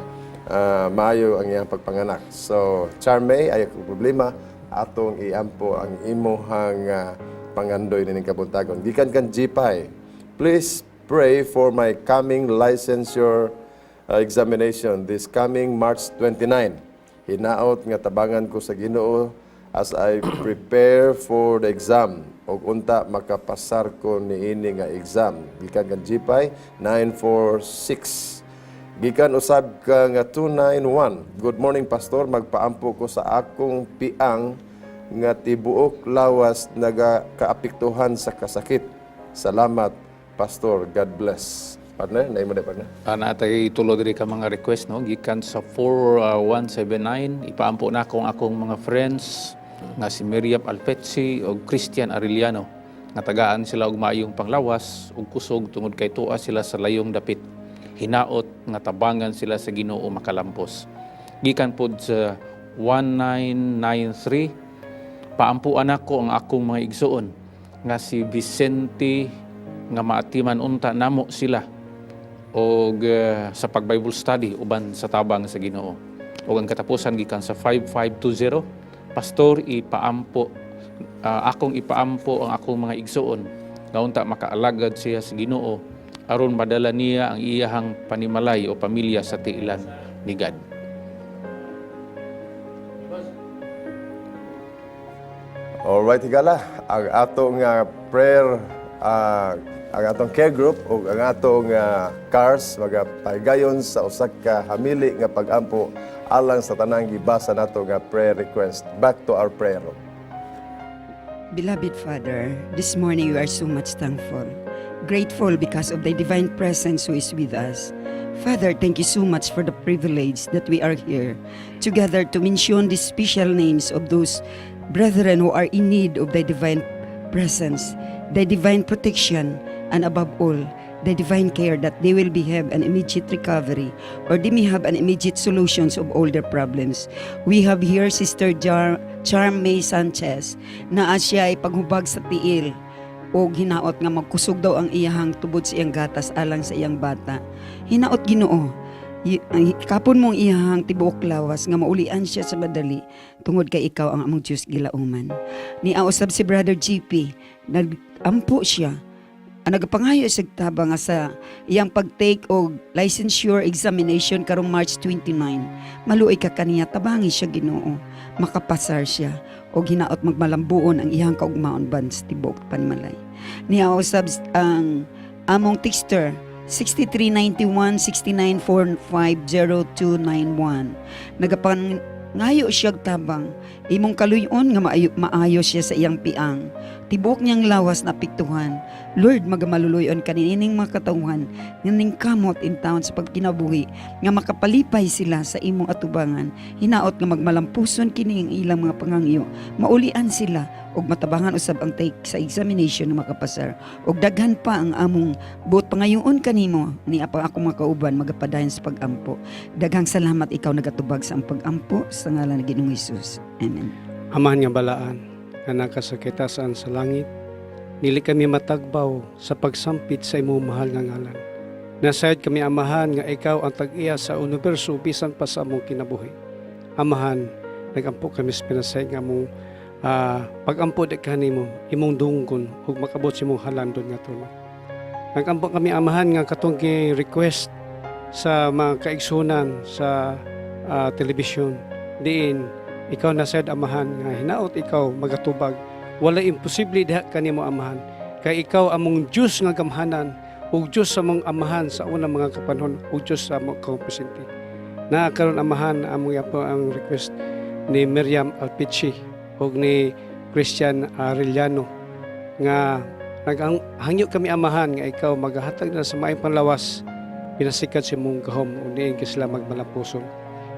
maayo ang iyang pagpanganak. So, Charm May, ay problema atong iampo ang imuhang pangandoy nining kabuntagon. Gikan kan Gpay. Please pray for my coming licensure examination this coming March 29. Hinaot nga tabangan ko sa Ginoo as I prepare for the exam ug unta makapasar ko niini nga exam. Gikan kan Gpay 946. Gikan usab ka nga 291. Good morning, Pastor. Magpaampo ko sa akong piang nga tibuok lawas nagakaapektuhan sa kasakit. Salamat, Pastor. God bless. Partner, naay mo na partner. Natay tulo diri ka mga request no gikan sa 4179 ipaampo na akong mga friends nga si Miriam Alpetsi o Christian Arellano nga tagaan sila og maayong panglawas ug kusog tungod kay tuwa sila sa layong dapit. Hinaot nga tabangan sila sa Ginoo makalampos. Gikan pod sa 1993 paampuan ako ang akong mga igsuon nga si Vicente nga maatiman unta namo sila og sa pag-Bible study uban sa tabang sa Ginoo. Og ang katapusan gikan sa 5520 Pastor akong ipaampo ang akong mga igsuon nga unta makaalagad siya sa Ginoo aron madala niya ang iyahang panimalay o pamilya sa tiilan ni God. Alright, higala. Ang atong prayer, ang atong care group o ang atong cars magapahigayon sa usak ka hamili nga pag-ampo alang sa tanang gibasa nato nga prayer request. Back to our prayer room. Beloved Father, this morning we are so much thankful, grateful because of the divine presence who is with us. Father, thank you so much for the privilege that we are here together to mention the special names of those brethren who are in need of the divine presence, the divine protection, and above all, the divine care that they will have an immediate recovery or they may have an immediate solutions of all their problems. We have here Sister Charm May Sanchez na siya ay paghubag sa tiil o hinaot nga magkusog daw ang iyahang tubod sa iyang gatas alang sa iyang bata. Hinaot Ginoo Kapon mong iyahang tibuok lawas nga maulian siya sa madali tungod kay ikaw ang among Diyos gilauman. Ni ausab si Brother GP, nagampo siya. Nagapangayo sa tabang nga sa iyang pag-take og licensure examination karong March 29. Maluoy ka kaniya, tabangi siya Ginoo. Makapasar siya og hinaot magmalambuon ang iyang kaugmaon ban sa tibuok panmalay. Ni ausab ang among texter 6391-6945-0291. Nagapangayo siya tabang, imong kaluyon nga maayo siya sa iyang piang. Tibok niyang lawas na piktuhan. Lord, magamaluluyon kanining mga katawhan nganing kamot in town sa pagkinabuhi nga makapalipay sila sa imong atubangan. Hinaot nga magmalampuson kini ang ilang mga pangangyo. Maulian sila og matabangan usab ang take sa examination nga makapasar. Og daghan pa ang among buot pangayoon kanimo ni apa ako makauban magapadayon sa pagampo. Daghang salamat ikaw nagatubag sa ang pagampo sa ngalan ni Ginoong Hesus. Amen. Amahan nga balaan nga nakasakitasan sa langit, dili kami matagbaw sa pagsampit sa imong mahal nga ngalan. Nasayod kami amahan nga ikaw ang tag-iya sa universo bisan pa sa among kinabuhi. Amahan, nagampo kami sa pinasay nga mong pagampo di kanimo, imong dunggon ug makabot sa imong halandon nga tulong. Nagampo kami amahan nga katong request sa mga kaigsunan sa telebisyon. Diin, ikaw na sad amahan nga hinaot ikaw magatubag. Wala imposible diha kanimo amahan. Kay ikaw among Diyos nga gamhanan ug Diyos sa mong amahan sa unang mga kapanahon ug Diyos sa mong presente. Na karon amahan among yapo ang request ni Miriam Alpici ug ni Christian Arellano nga naghangyo kami amahan nga ikaw maghatag na sa maayong panlawas pinasikat si mong gahom ug diin sila magmalapuson.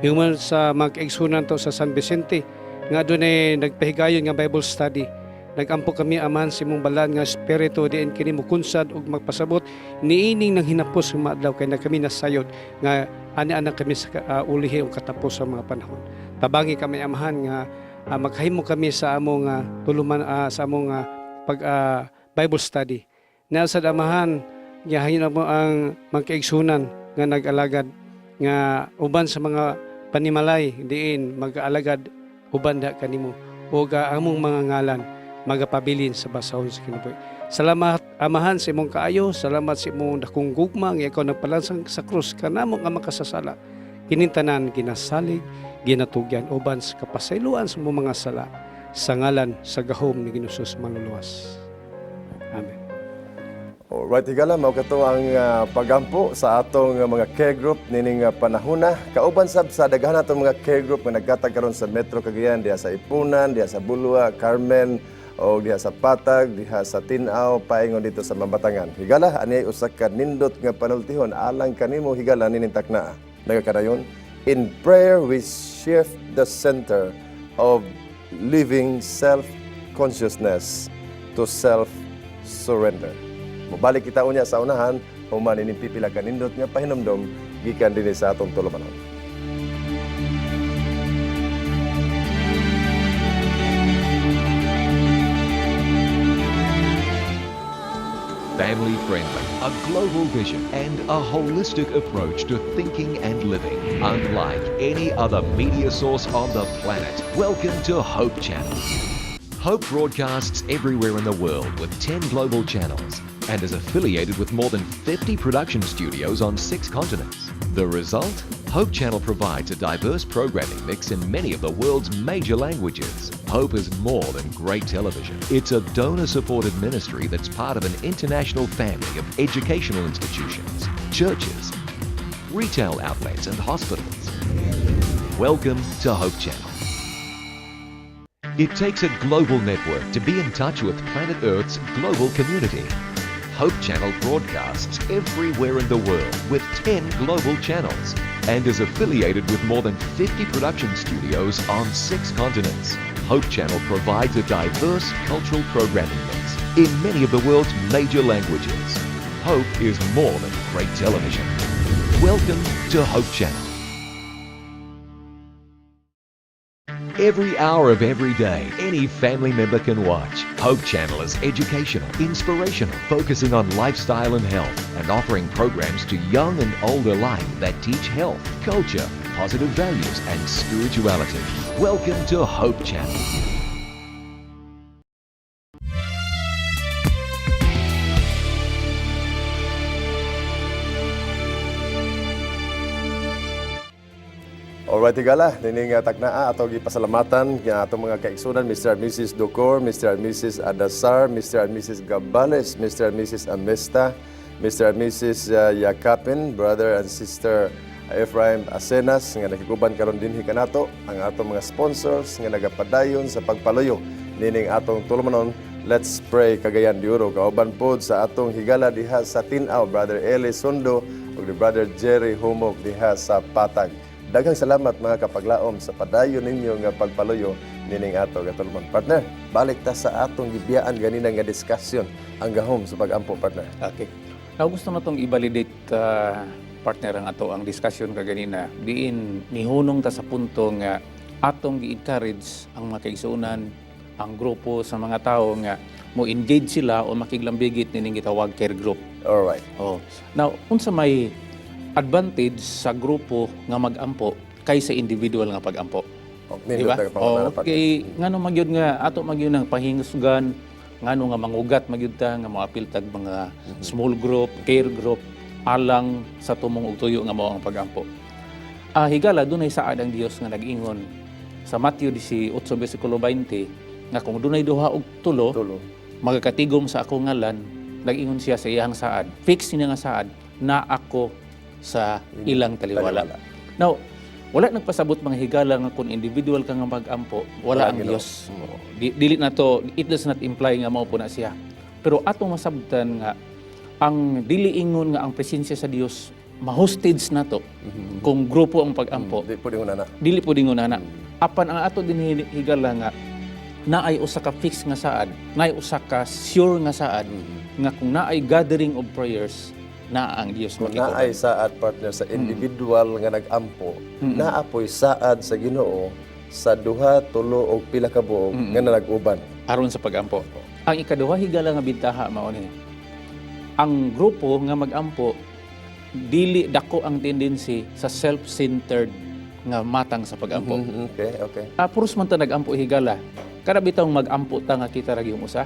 Yung sa mag-igsunan to sa San Vicente, nga doon ay nagpahigayon nga Bible study. Nagampo kami amahan si mong balan nga spirito diin kini mo kunsad ug magpasabot niining nang hinapos nga adlaw kay na kami nasayod nga ani-ana kami sa ulihi ug katapos sa mga panahon. Tabangi kami amahan nga maghimo kami sa among tuluman sa among Bible study. Nasad amahan gahayon mo ang magkaigsunan nga nag-alagad nga uban sa mga panimalay diin mag-alagad uban da kanimo ug among mga ngalan magapabilin sa basahon sa kinabuhi. Salamat amahan sa imong kaayo, salamat sa imong dakong gugma nga ikaw nagpalansang sa krus kanamo nga makasasala. Kinintanan ginasalig, ginatugyan uban sa kapasayloan sa imong mga sala sa ngalan sa gahom ni Ginoong Hesus manluluwas. Amen. Alright, higala, mao kato ang pagampo sa atong mga care group nining panahona. Kauban sab sa daghan atong mga care group nga nagkatag karon sa Metro Cagayan, diha sa Ipunan, diha sa Bulwa, Carmen, o diha sa Patag, diha sa Tinao, paingon dito sa Mambatangan. Higala, ani usa ka nindot nga panultihon alang kanimo higala nining takna. Nagakadayon, in prayer we shift the center of living self-consciousness to self-surrender. Mabalik kita unya sa unahan, human ining pipila ka nindot nga pahinumdom gikan dinhi sa atong tulumanon. Family-friendly, a global vision, and a holistic approach to thinking and living. Unlike any other media source on the planet. Welcome to Hope Channel. Hope broadcasts everywhere in the world with 10 global channels and is affiliated with more than 50 production studios on 6 continents. The result? Hope Channel provides a diverse programming mix in many of the world's major languages. Hope is more than great television. It's a donor-supported ministry that's part of an international family of educational institutions, churches, retail outlets and hospitals. Welcome to Hope Channel. It takes a global network to be in touch with planet Earth's global community. Hope Channel broadcasts everywhere in the world with 10 global channels and is affiliated with more than 50 production studios on 6 continents. Hope Channel provides a diverse cultural programming mix in many of the world's major languages. Hope is more than great television. Welcome to Hope Channel. Every hour of every day, any family member can watch. Hope Channel is educational, inspirational, focusing on lifestyle and health, and offering programs to young and old alike that teach health, culture, positive values, and spirituality. Welcome to Hope Channel. Alright, tigala, nining taknaa ato gipasalamatan nga ato mga kaigsunan, Mr. and Mrs. Docor, Mr. and Mrs. Adasar, Mr. and Mrs. Gabales, Mr. and Mrs. Amesta, Mr. and Mrs. Yakapin, brother and sister Ephraim Asenas nga nakikuban karon dinhi kanato, ang ato mga sponsors nga nagapadayon sa pagpaluyo nining atong tulumanon. Let's pray kagayan diuro kauban pod sa atong higala diha sa Tinaw, brother Eli Sundo ug ni brother Jerry Humok diha sa Patag. Daghang salamat mga kapaglaom sa padayon ninyo nga pagpaluyo nining ato katulman. Partner, balik ta sa atong gibiyaan ganina nga discussion ang gahom sa pag-ampo, partner. Okay. Now gusto na itong i-validate, partner, ang ato ang discussion kaganina. Diin nihunong ta sa punto nga atong gi-encourage ang mga kaigsunan, ang grupo sa mga tao nga mo engage sila o makiglambigit nining gitawag care group. Alright. Oh. Now, unsa may advantage sa grupo nga mag-ampo kaysa individual nga pag-ampo? Diba? Okay, ngano magyud nga ato magyud ng pahingusgan, ngano nga mangugat magyud ta nga moapil tag mga small group, care group alang sa tumong ug tuyo nga mao ang pag-ampo. Higala dunay saad ang Dios nga nag-ingon sa Matthew 18 bersikulo 20 nga kung dunay duha og tulo magakatigom sa akong ngalan, nag-ingon siya sa iyang saad. Fix niya nga saad na ako sa ilang taliwala. Now, wala nagpasabot mga higala nga kung individual ka nga mag-ampo, wala ang Dios. Dili na to, it does not imply nga mao po na siya. Pero atong masabtan nga ang dili ingon nga ang presensya sa Dios ma-hostage na to kung grupo ang pag-ampo. Dili po dingon na. Apan ang ato din higala nga naay usa ka fix nga saad, naay usa ka sure nga saad nga kung naay gathering of prayers na ang Dios makikuban. Naay saad, partner, sa individual nga nag-ampo, naapoy saad sa Ginoo sa duha, tulo o pila ka buok nga nag-uban aron sa pag-ampo. Ang ikaduha higala nga bintaha mao ni. Ang grupo nga mag-ampo dili dako ang tendency sa self-centered nga matang sa pag-ampo. Okay. Puros man ta nag-ampo higala. Kada bitong mag-ampo ta nga kita ra gyung usa.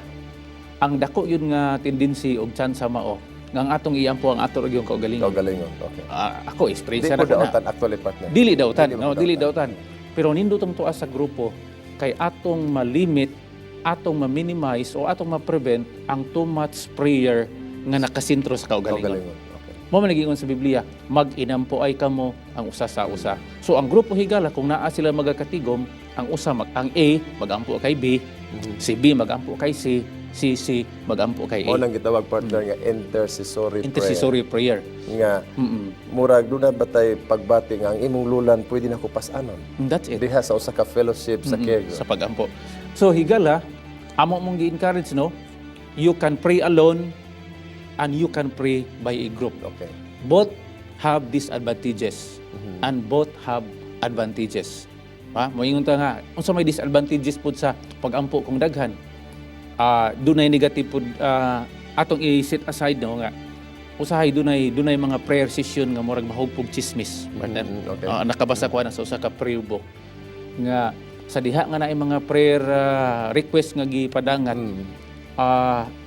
Ang dako yun nga tendency og chance mao nga ang atong iampo ang ato ra gyung kaugalingon. Okay. Ako experience Di na po daotan actually, partner. Dili daotan. Pero nindutong tuas sa grupo kay atong malimit, atong ma-minimize o atong ma-prevent ang too much prayer nga nakasentro sa kaugalingon. Mo man nagingon sa Biblia, mag-inampo ay kamo ang usa sa usa. So ang grupo higala kung naa sila magakatigom, ang usa ang A mag-ampo kay B, si B mag-ampo kay C, si mag-ampo kay A. Mo nang gitawag, partner, nga intercessory prayer. Nga murag duna batay pagbati nga ang imong lulan pwede na kupas-anon. That's it. Diha sa usa ka fellowship sa care sa pag-ampo. So higala, amo mong gi-encourage, no? You can pray alone and you can pray by a group. Okay. Both have disadvantages and both have advantages. Moingon ta nga, unsa may disadvantages pud sa pag-ampo kung daghan. Dunay negative pud atong i-set aside, no, nga usahay dunay mga prayer session nga murag mahugpog chismis. Nakabasa ko na sa usa ka prayer book nga sa diha nga naay mga prayer request nga gipadangat,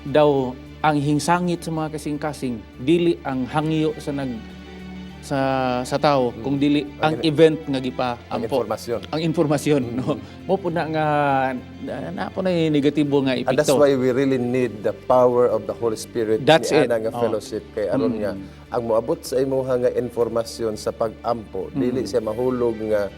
daw ang hingsangit sa mga kasing-kasing dili ang hangyo sa tao kung dili ang event nga gipaampo, ang informasyon, no? Mo po na nga na po na negatibo nga epekto. And that's why we really need the power of the Holy Spirit. That's it. Nga fellowship kay aron nga ang moabot sa imuha nga informasyon sa pag-ampo dili siya mahulog nga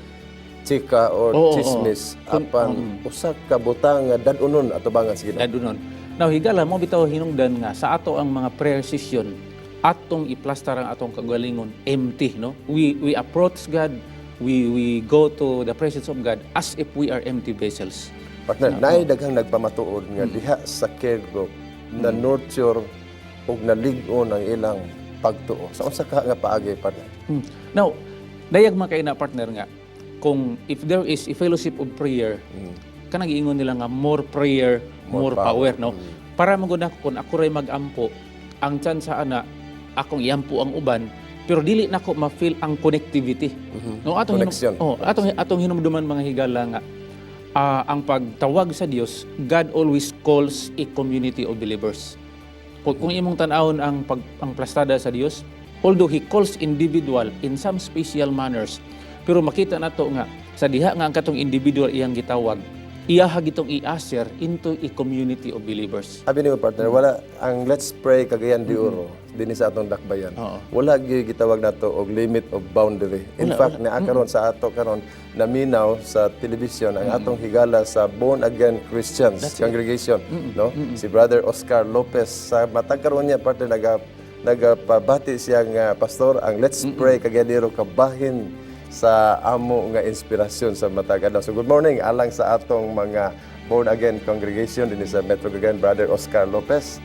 chika or chismis apan usa ka butang nga dadunon ato bangan sige. Dadunon. Now higala mo bitaw hinungdan nga sa ato ang mga prayer session atong iplastar ang atong kagalingon empty, no? We approach God, we go to the presence of God as if we are empty vessels. Partner, naay daghang nagpamatuod nga diha sa care group na nurture ug nalig-on ang ilang pagtuo. Sa unsa ka nga paagi, partner? Now, dayag man kay na, partner, nga kung if there is a fellowship of prayer, kanang giingon nila nga more prayer, more power, no? Para maguna kung ako ray magampo, ang chance ana akong iampo ang uban, pero dili nako ma-feel ang connectivity. No, Connection. atong hinumduman mga higala nga ang pagtawag sa Dios, God always calls a community of believers. Kung imong tan-awon ang plastada sa Dios, although He calls individual in some special manners, pero makita nato nga sa diha nga ang katong individual iyang gitawag, iyaha gitong i-usher into a community of believers. Abi ni partner, wala ang let's pray kagayan di oro dinhi sa atong dakbayan. Wala gyud gitawag nato og limit of boundary. In fact, karon sa ato karon naminaw sa television ang atong higala sa Born Again Christians congregation, no? Si Brother Oscar Lopez sa matag karon niya partner nagapabati siya nga pastor ang let's pray kagayan di oro kabahin sa amo nga inspirasyon sa matag adlaw. So good morning alang sa atong mga Born Again congregation dinhi sa Metro Cagayan, Brother Oscar Lopez.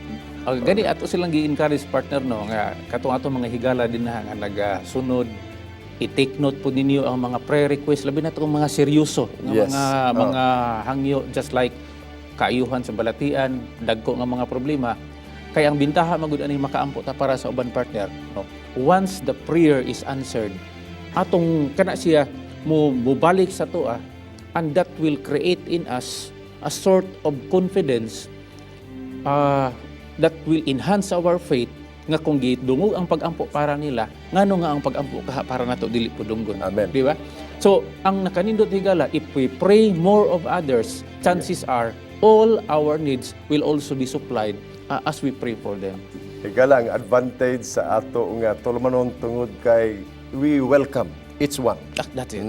Gani ato silang gi-encourage partner no nga katong ato mga higala din nga nagasunod, i-take note po ninyo ang mga prayer request labi na itong mga seryoso nga mga hangyo, just like kaayuhan sa balatian, dagko nga mga problema. Kaya ang bintaha magud ani makaampo ta para sa uban partner, no? Once the prayer is answered, atong kana siya mo balik sa toa, and that will create in us a sort of confidence that will enhance our faith nga kung gidungog ang pag-ampo para nila, ngano nga ang pag-ampo kaha para nato dili pudunggon. Amen. Di ba? So ang nakanindot higala, if we pray more of others, chances are all our needs will also be supplied as we pray for them. Higala ang advantage sa ato nga tulumanon tungod kay we welcome each one. That's it.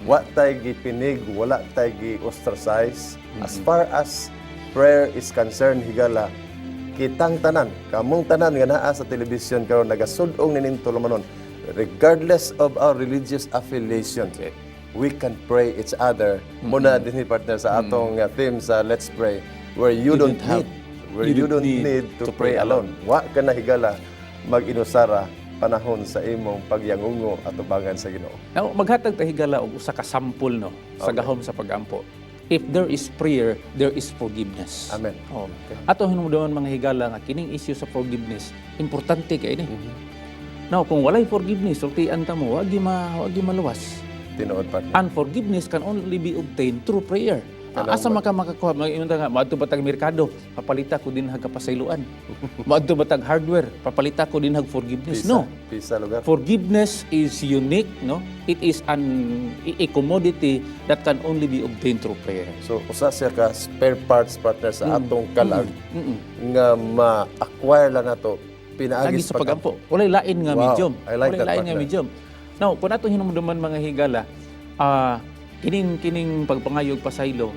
Wa tay gipinig, wala tay gi-ostracize. As far as prayer is concerned, higala, kitang tanan, kamong tanan nga naa sa television karon nagasud-ong nining tulumanon, regardless of our religious affiliation, we can pray each other. Muna dinhi partner sa atong theme sa Let's Pray, where you don't need to pray alone. Wa ka na higala mag-inusara panahon sa imong pagyangungo at tubangan sa Ginoo. Now, maghatag ta higala og usa ka sample no sa gahom sa pagampo. If there is prayer, there is forgiveness. Amen. Ato hinumduman mga higala nga kining issue sa forgiveness, importante kay ni. Now, kung walay forgiveness, sultian ta mo, wag gi maluwas. Tinuod partner. And forgiveness can only be obtained through prayer. Asa makakuha, mag-inunta nga, maadto batag merkado, papalita ko din hag kapasayloan. Maadto batag hardware, papalita ko din hag forgiveness. Pisa lugar. Forgiveness is unique, no? It is a commodity that can only be obtained through prayer. So, usa siya ka spare parts partner sa atong kalag nga ma-acquire lang nato pinaagi sa pagampo. Walay lain nga medium. I like walay that lain partner. nga medium. Now, kung ato hinumduman mga higala, kining pagpangayog pasaylo,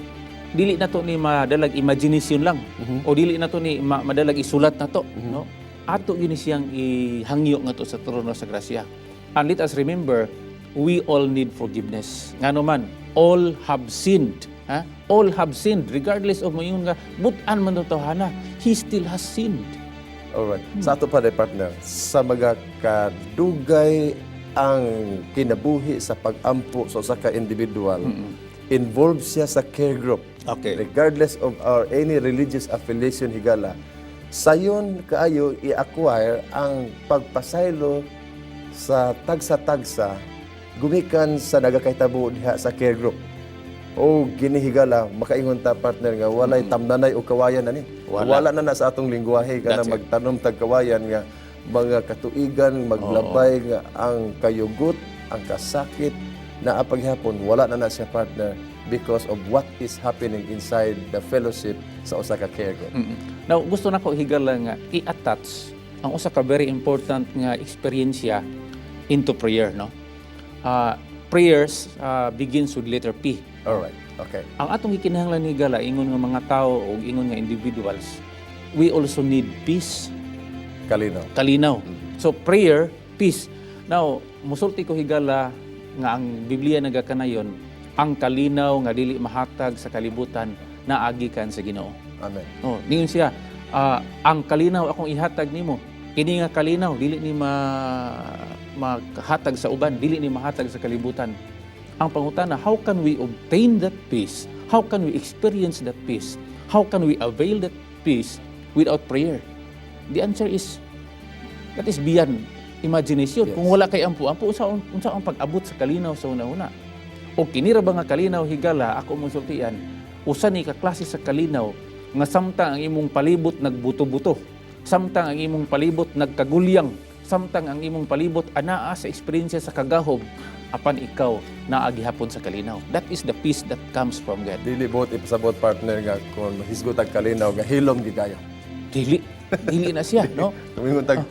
dili nato ni madalag imagination lang o dili nato ni madalag isulat nato, no? Ato yun siyang ihangyo nga to sa trono sa grasya. And let us remember, we all need forgiveness. Ngano man, all have sinned. All have sinned regardless of mayon nga but-an man to hana, he still has sinned. Alright. Sa ato pa partner, sa mga kadugay ang kinabuhi sa pag-ampo sa ka individual, involved siya sa care group. Okay. Regardless of our any religious affiliation higala, sayon kaayo i-acquire ang pagpasaylo sa tagsa-tagsa gumikan sa nagakahitabo diha sa care group. O ginihigala, makaingon ta partner nga walay tamnanay o kawayan na ni. Wala na sa atong lingwahe ka na magtanom tag kawayan nga mga katuigan, maglabay nga ang kayugot, ang kasakit na apaghapon, wala na siya partner because of what is happening inside the fellowship sa usa ka care group. Now, gusto na ko higala nga i-attach ang usa ka very important nga eksperyensya into prayer, no? Prayers begins with letter P. Alright, okay. Ang atong gikinahanglan higala, ingon nga mga tao o ingon nga individuals, we also need peace. Kalinaw. So prayer, peace. Now, musulti ko higala nga ang Biblia nagakanayon, ang kalinaw nga dili mahatag sa kalibutan naagikan sa Ginoo. Amen. Oh, ningon siya, ang kalinaw akong ihatag nimo. Kini nga kalinaw dili ni mahatag sa uban, dili ni mahatag sa kalibutan. Ang pangutana, how can we obtain that peace? How can we experience that peace? How can we avail that peace without prayer? The answer is, that is beyond imagination. Yes. Kung wala kay ampo unsa ang pag-abot sa kalinaw sa una-una. O kinira ba nga kalinaw higala, ako mong sultian, usa ni ka klase sa kalinaw nga samtang ang imong palibot nagbuto-buto, samtang ang imong palibot nagkagulyang, samtang ang imong palibot anaa sa experience sa kagahob, apan ikaw naagihapon sa kalinaw. That is the peace that comes from God. Dili bot ipasabot partner nga kung hisgot ang kalinaw nga hilom gigayo. Dili na siya, no? Tumingon tag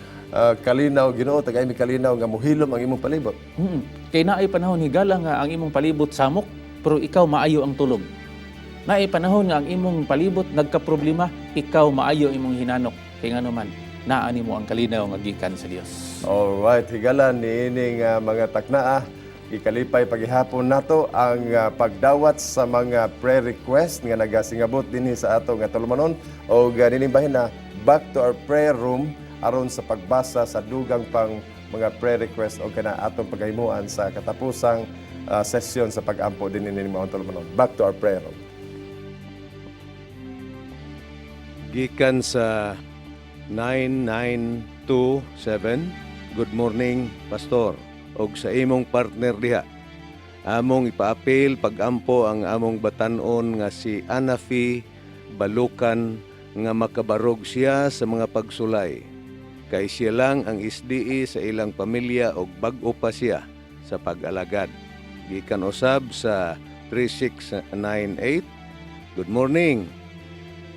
kalinaw Ginoo tagay mi kalinaw nga mohilom ang imong palibot. Kay naay panahon higala nga ang imong palibot samok, pero ikaw maayo ang tulog. Naay panahon nga ang imong palibot nagka-problema, ikaw maayo imong hinanok. Kay ngano man, naani mo ang kalinaw nga gikan sa Dios. Alright, higalan niining mga taknaa. Ikalipay paghihapon nato ang pagdawat sa mga prayer request nga nagasingabot dinhi sa ato nga tulumanon o nining bahin na back to our prayer room aron sa pagbasa sa dugang pang mga prayer request o kana atong paghimuan sa katapusang session sa pag-ampo dinhi nining mga tulumanon. Back to our prayer room. Gikan sa 9927, good morning, Pastor. Og sa imong partner diha, among ipaapil pag-ampo ang among batanon nga si Anafi Balukan nga makabarog siya sa mga pagsulay. Kay siya lang ang SDE sa ilang pamilya og bag-o pa siya sa pag-alagad. Gikan usab sa 3698, good morning.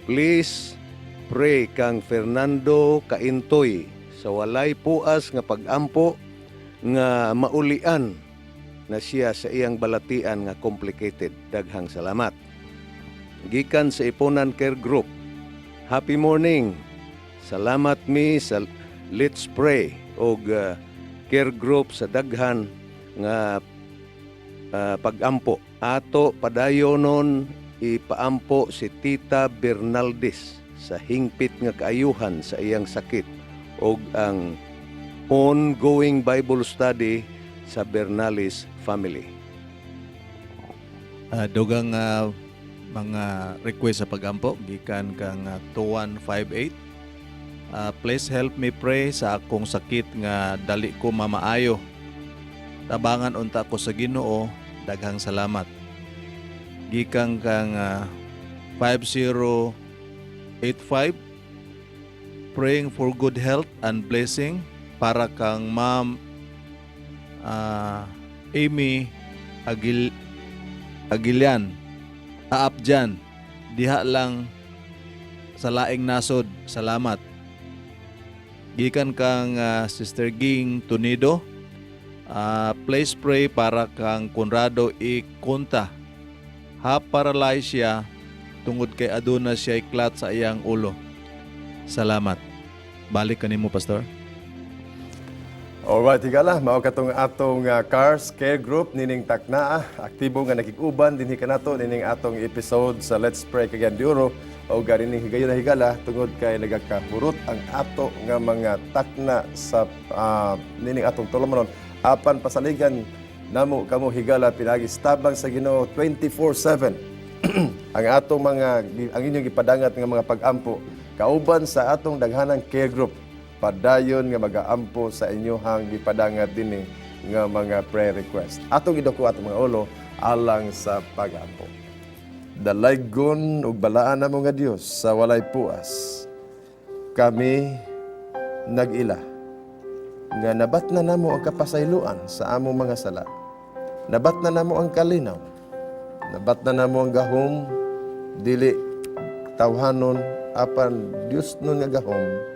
Please pray kang Fernando Kaintoy sa walay puas nga pag-ampo nga maulian na siya sa iyang balatian nga complicated. Daghang salamat. Gikan sa Iponan Care Group, happy morning. Salamat mi sa Let's Pray og care group sa daghan nga pag-ampo. Ato padayonon ipaampo si Tita Bernaldez sa hingpit nga kaayuhan sa iyang sakit og ang ongoing Bible study sa Bernales family. Dugang mga request sa pag-ampo gikan kang 2158. Please help me pray sa akong sakit nga dali ko mamaayo. Tabangan unta ko sa Ginoo, daghang salamat. Gikan kang 5085, praying for good health and blessing para kang Ma'am Amy Agilian Aapjan, diha lang sa laing nasod. Salamat. Gikan kang Sister Ging Tunido, please pray para kang Conrado E. Kunta, paralyzed siya tungod kay aduna siya iklat sa iyang ulo. Salamat. Balik kanimo, Pastor. Alright, higala, mao katong atong Cars Care Group nining taknaa, aktibo nga nakig-uban dinhi kanato nining atong episode sa Let's Pray Cagayan de Oro o ganining higayon na higala tungod kay nagakahurot ang ato nga mga takna sa nining atong tulumanon apan pasaligan namo kamo higala pinagi tabang sa Ginoo 24/7. ang atong ang inyong ipadangat nga mga pag-ampo kauban sa atong daghanang care group padayon nga mag-aampo sa inyohang gipadangat dinhi nga mga prayer request. Atong giduko atong mga ulo alang sa pag-aampo. Dalaygon ug balaan namo nga Dios sa walay puas. Kami nag-ila nga nabat na namo ang kapasayloan sa among mga sala. Nabat na namo ang kalinaw. Nabat na namo ang gahom dili tawhanon apan Dios nun nga gahom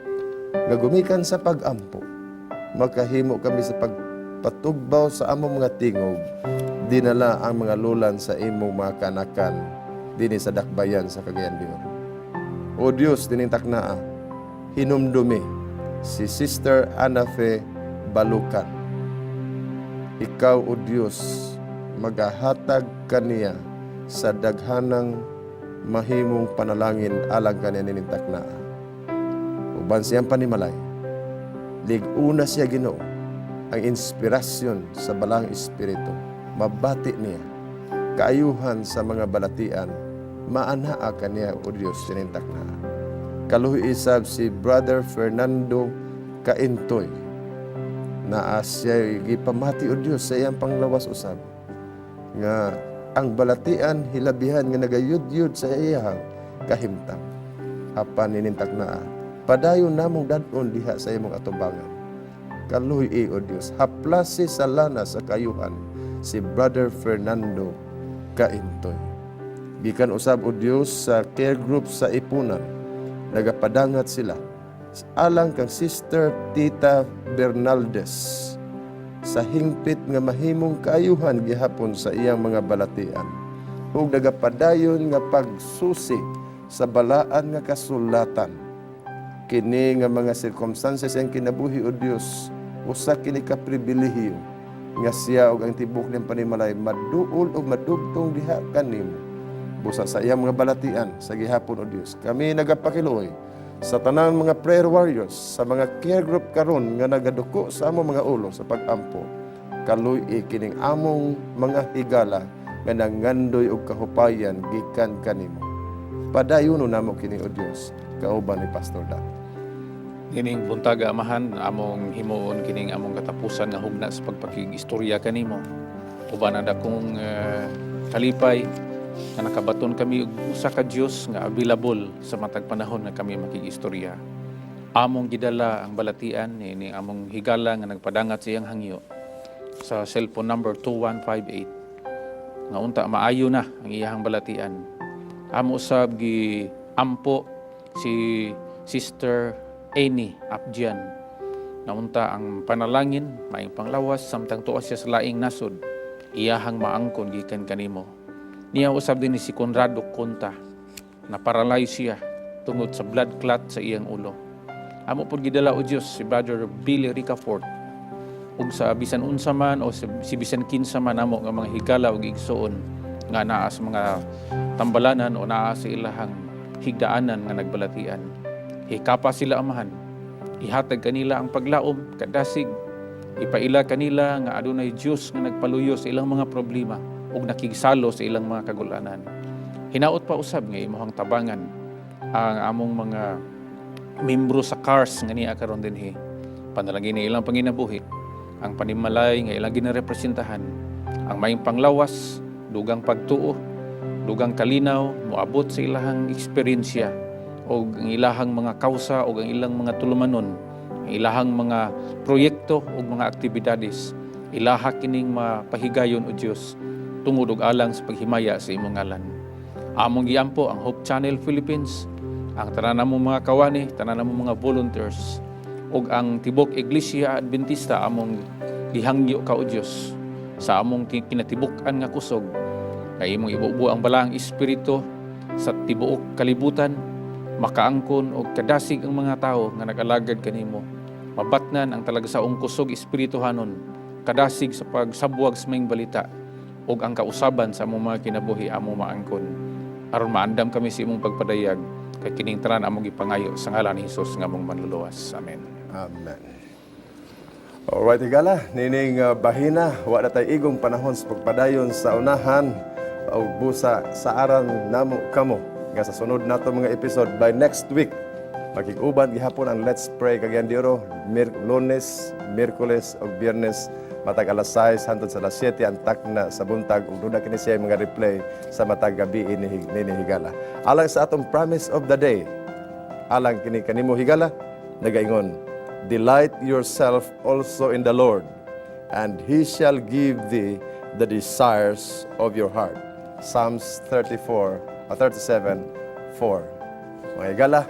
nga gumikan sa pag-ampo, makahimo kami sa pagpatugbaw sa among mga tingog, dinala ang mga lulan sa imong mga kanakan, dinhi sa dakbayan sa Cagayan de Oro. O Diyos, dining taknaa, hinumdumi si Sister Anafe Balukan. Ikaw, O Diyos, magahatag kaniya sa daghanang mahimong panalangin alang kaniya nining taknaa. Uban siyang panimalay, liguna siya Ginoo ang inspirasyon sa balang Espiritu mabati niya, kaayuhan sa mga balatian, maanaa kaniya o Diyos sinintak na. Kaluhi isab si Brother Fernando Kaintoy, na siya gipamati o Diyos sa iyang panglawas usab, nga ang balatian hilabihan nga nagayud-yud sa iyang kahimtang. Apan ninintak na, padayon namong dadon diha sa imong atubangan. Kaluhi o Diyos, haplasi sa lana sa kayuhan si Brother Fernando Kaintoy. Gikan usab o Diyos sa care group sa Ipunan, nagapadangat sila alang kang Sister Tita Bernaldez sa hingpit nga mahimong kaayuhan gihapon sa iyang mga balatian, ug nagapadayon nga pagsusi sa balaan nga kasulatan. Kini nga mga circumstances ang kinabuhi o Diyos, usa kini ka pribilehiyo nga siya ug ang tibok niyang panimalay maduol ug madugtong diha kanimo. Busa sa iyang mga balatian sa gihapon o Diyos, kami nagapakiluoy sa tanang mga prayer warriors, sa mga care group karon nga nagaduko sa among mga ulo sa pag-ampo. Kaluy kining among mga higala nga nangandoy og kahupayan gikan kanimo. Padayono namo kini o Diyos, kauban ni Pastor Dan. Kining buntaga amahan, among himuon kining among katapusan nga hugna sa pagpakig-istorya kanimo. Uban na dakong kalipay nga nakabaton kami og usa ka Dios nga available sa matag panahon nga kami makig-istorya. Among gidala ang balatian ni among higala nga nagpadangat sa iyang hangyo sa cellphone number 2158. Nga unta maayo na ang iyang balatian. Amo usab gi ampo si Sister Amy Apjian. Naunta ang panalangin, maing panglawas, samtang tuwa siya sa laing nasod, iyahang maangkon gikan kanimo. Niya usab din ni si Conrado Conta, na paralyze siya tungod sa blood clot sa iyang ulo. Amo pod gidala o Dios si Brother Billy Ricafort, ug sa bisan unsa man o si bisan kinsa man amo nga mga higala ug igsuon nga naa sa mga tambalanan o naa sa ilahang higdaanan nga nagbalatian. Hikapa sila amahan, ihatag kanila ang paglaom, kadasig, ipaila kanila nga adunay Diyos nga nagpaluyo sa ilang mga problema ug nakigsalo sa ilang mga kagulanan. Hinaot pa usab nga imong tabangan ang among mga membro sa CARS nga niya karon dinhi. Panalangin ni ilang panginabuhi, ang panimalay nga ilang ginarepresentahan, ang maing panglawas, dugang pagtuo, dugang kalinaw, moabot sa ilahang eksperyensya o ang ilahang mga kausa o ang ilang mga tulumanon, ang ilahang mga proyekto o mga aktibidades, ilaha kining mapahigayon o Diyos tungod og alang sa paghimaya sa imong ngalan. Among giampo ang Hope Channel Philippines, ang tanan namong mga kawani, tanan namong mga volunteers, ug ang tibok Iglesia Adventista among gihangyo ka o Diyos sa among kinatibuk-an nga kusog, kay imong ibubuo ang balaang espiritu sa tibuok kalibutan, makaangkon og kadasig ang mga tao nga nag-alagad kanimo. Mabatnan ang talagsaong kusog espirituhanon, kadasig sa pagsabwag sa maing balita ug ang kausaban sa among mga kinabuhi among maangkon. Aron maandam kami sa imong pagpadayag kay kining tanan among gipangayo sa ngalan ni Hesus nga among manluluwas. Amen. Amen. Alright, higala, nining bahina, wala tay igong panahon sa pagpadayon sa unahan o busa sa aran namo kamo nga sa sunod nato mga episode by next week. Makig-uban gihapon ang Let's Pray kagayan dioro Lunes, Miyerkules ug Biyernes matag alas 6 hangtod sa alas 7 ang takna sa buntag ug duna kini siya mga replay sa matag gabi ini higala. Alang sa atong promise of the day, alang kini kanimo higala, nagaingon, delight yourself also in the Lord, and He shall give thee the desires of your heart. Psalms 37:4. Mga higala,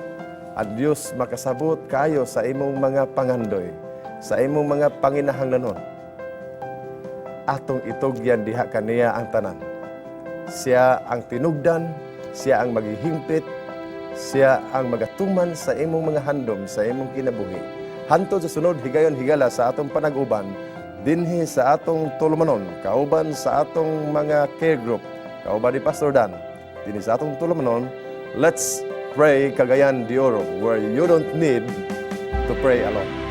ang Diyos makasabot kayo sa imong mga pangandoy, sa imong mga panginahanglanon. Atong itugyan diha kaniya ang tanan. Siya ang tinugdan, siya ang maghihimpit, siya ang magatuman sa imong mga handom, sa imong kinabuhi. Hantod sa sunod higayon higala sa atong panag-uban, dinhi sa atong tulumanon, kauban sa atong mga care group, kauban ni Pastor Dan, dinhi sa atong tulumanon, let's pray kagayan di oro, where you don't need to pray alone.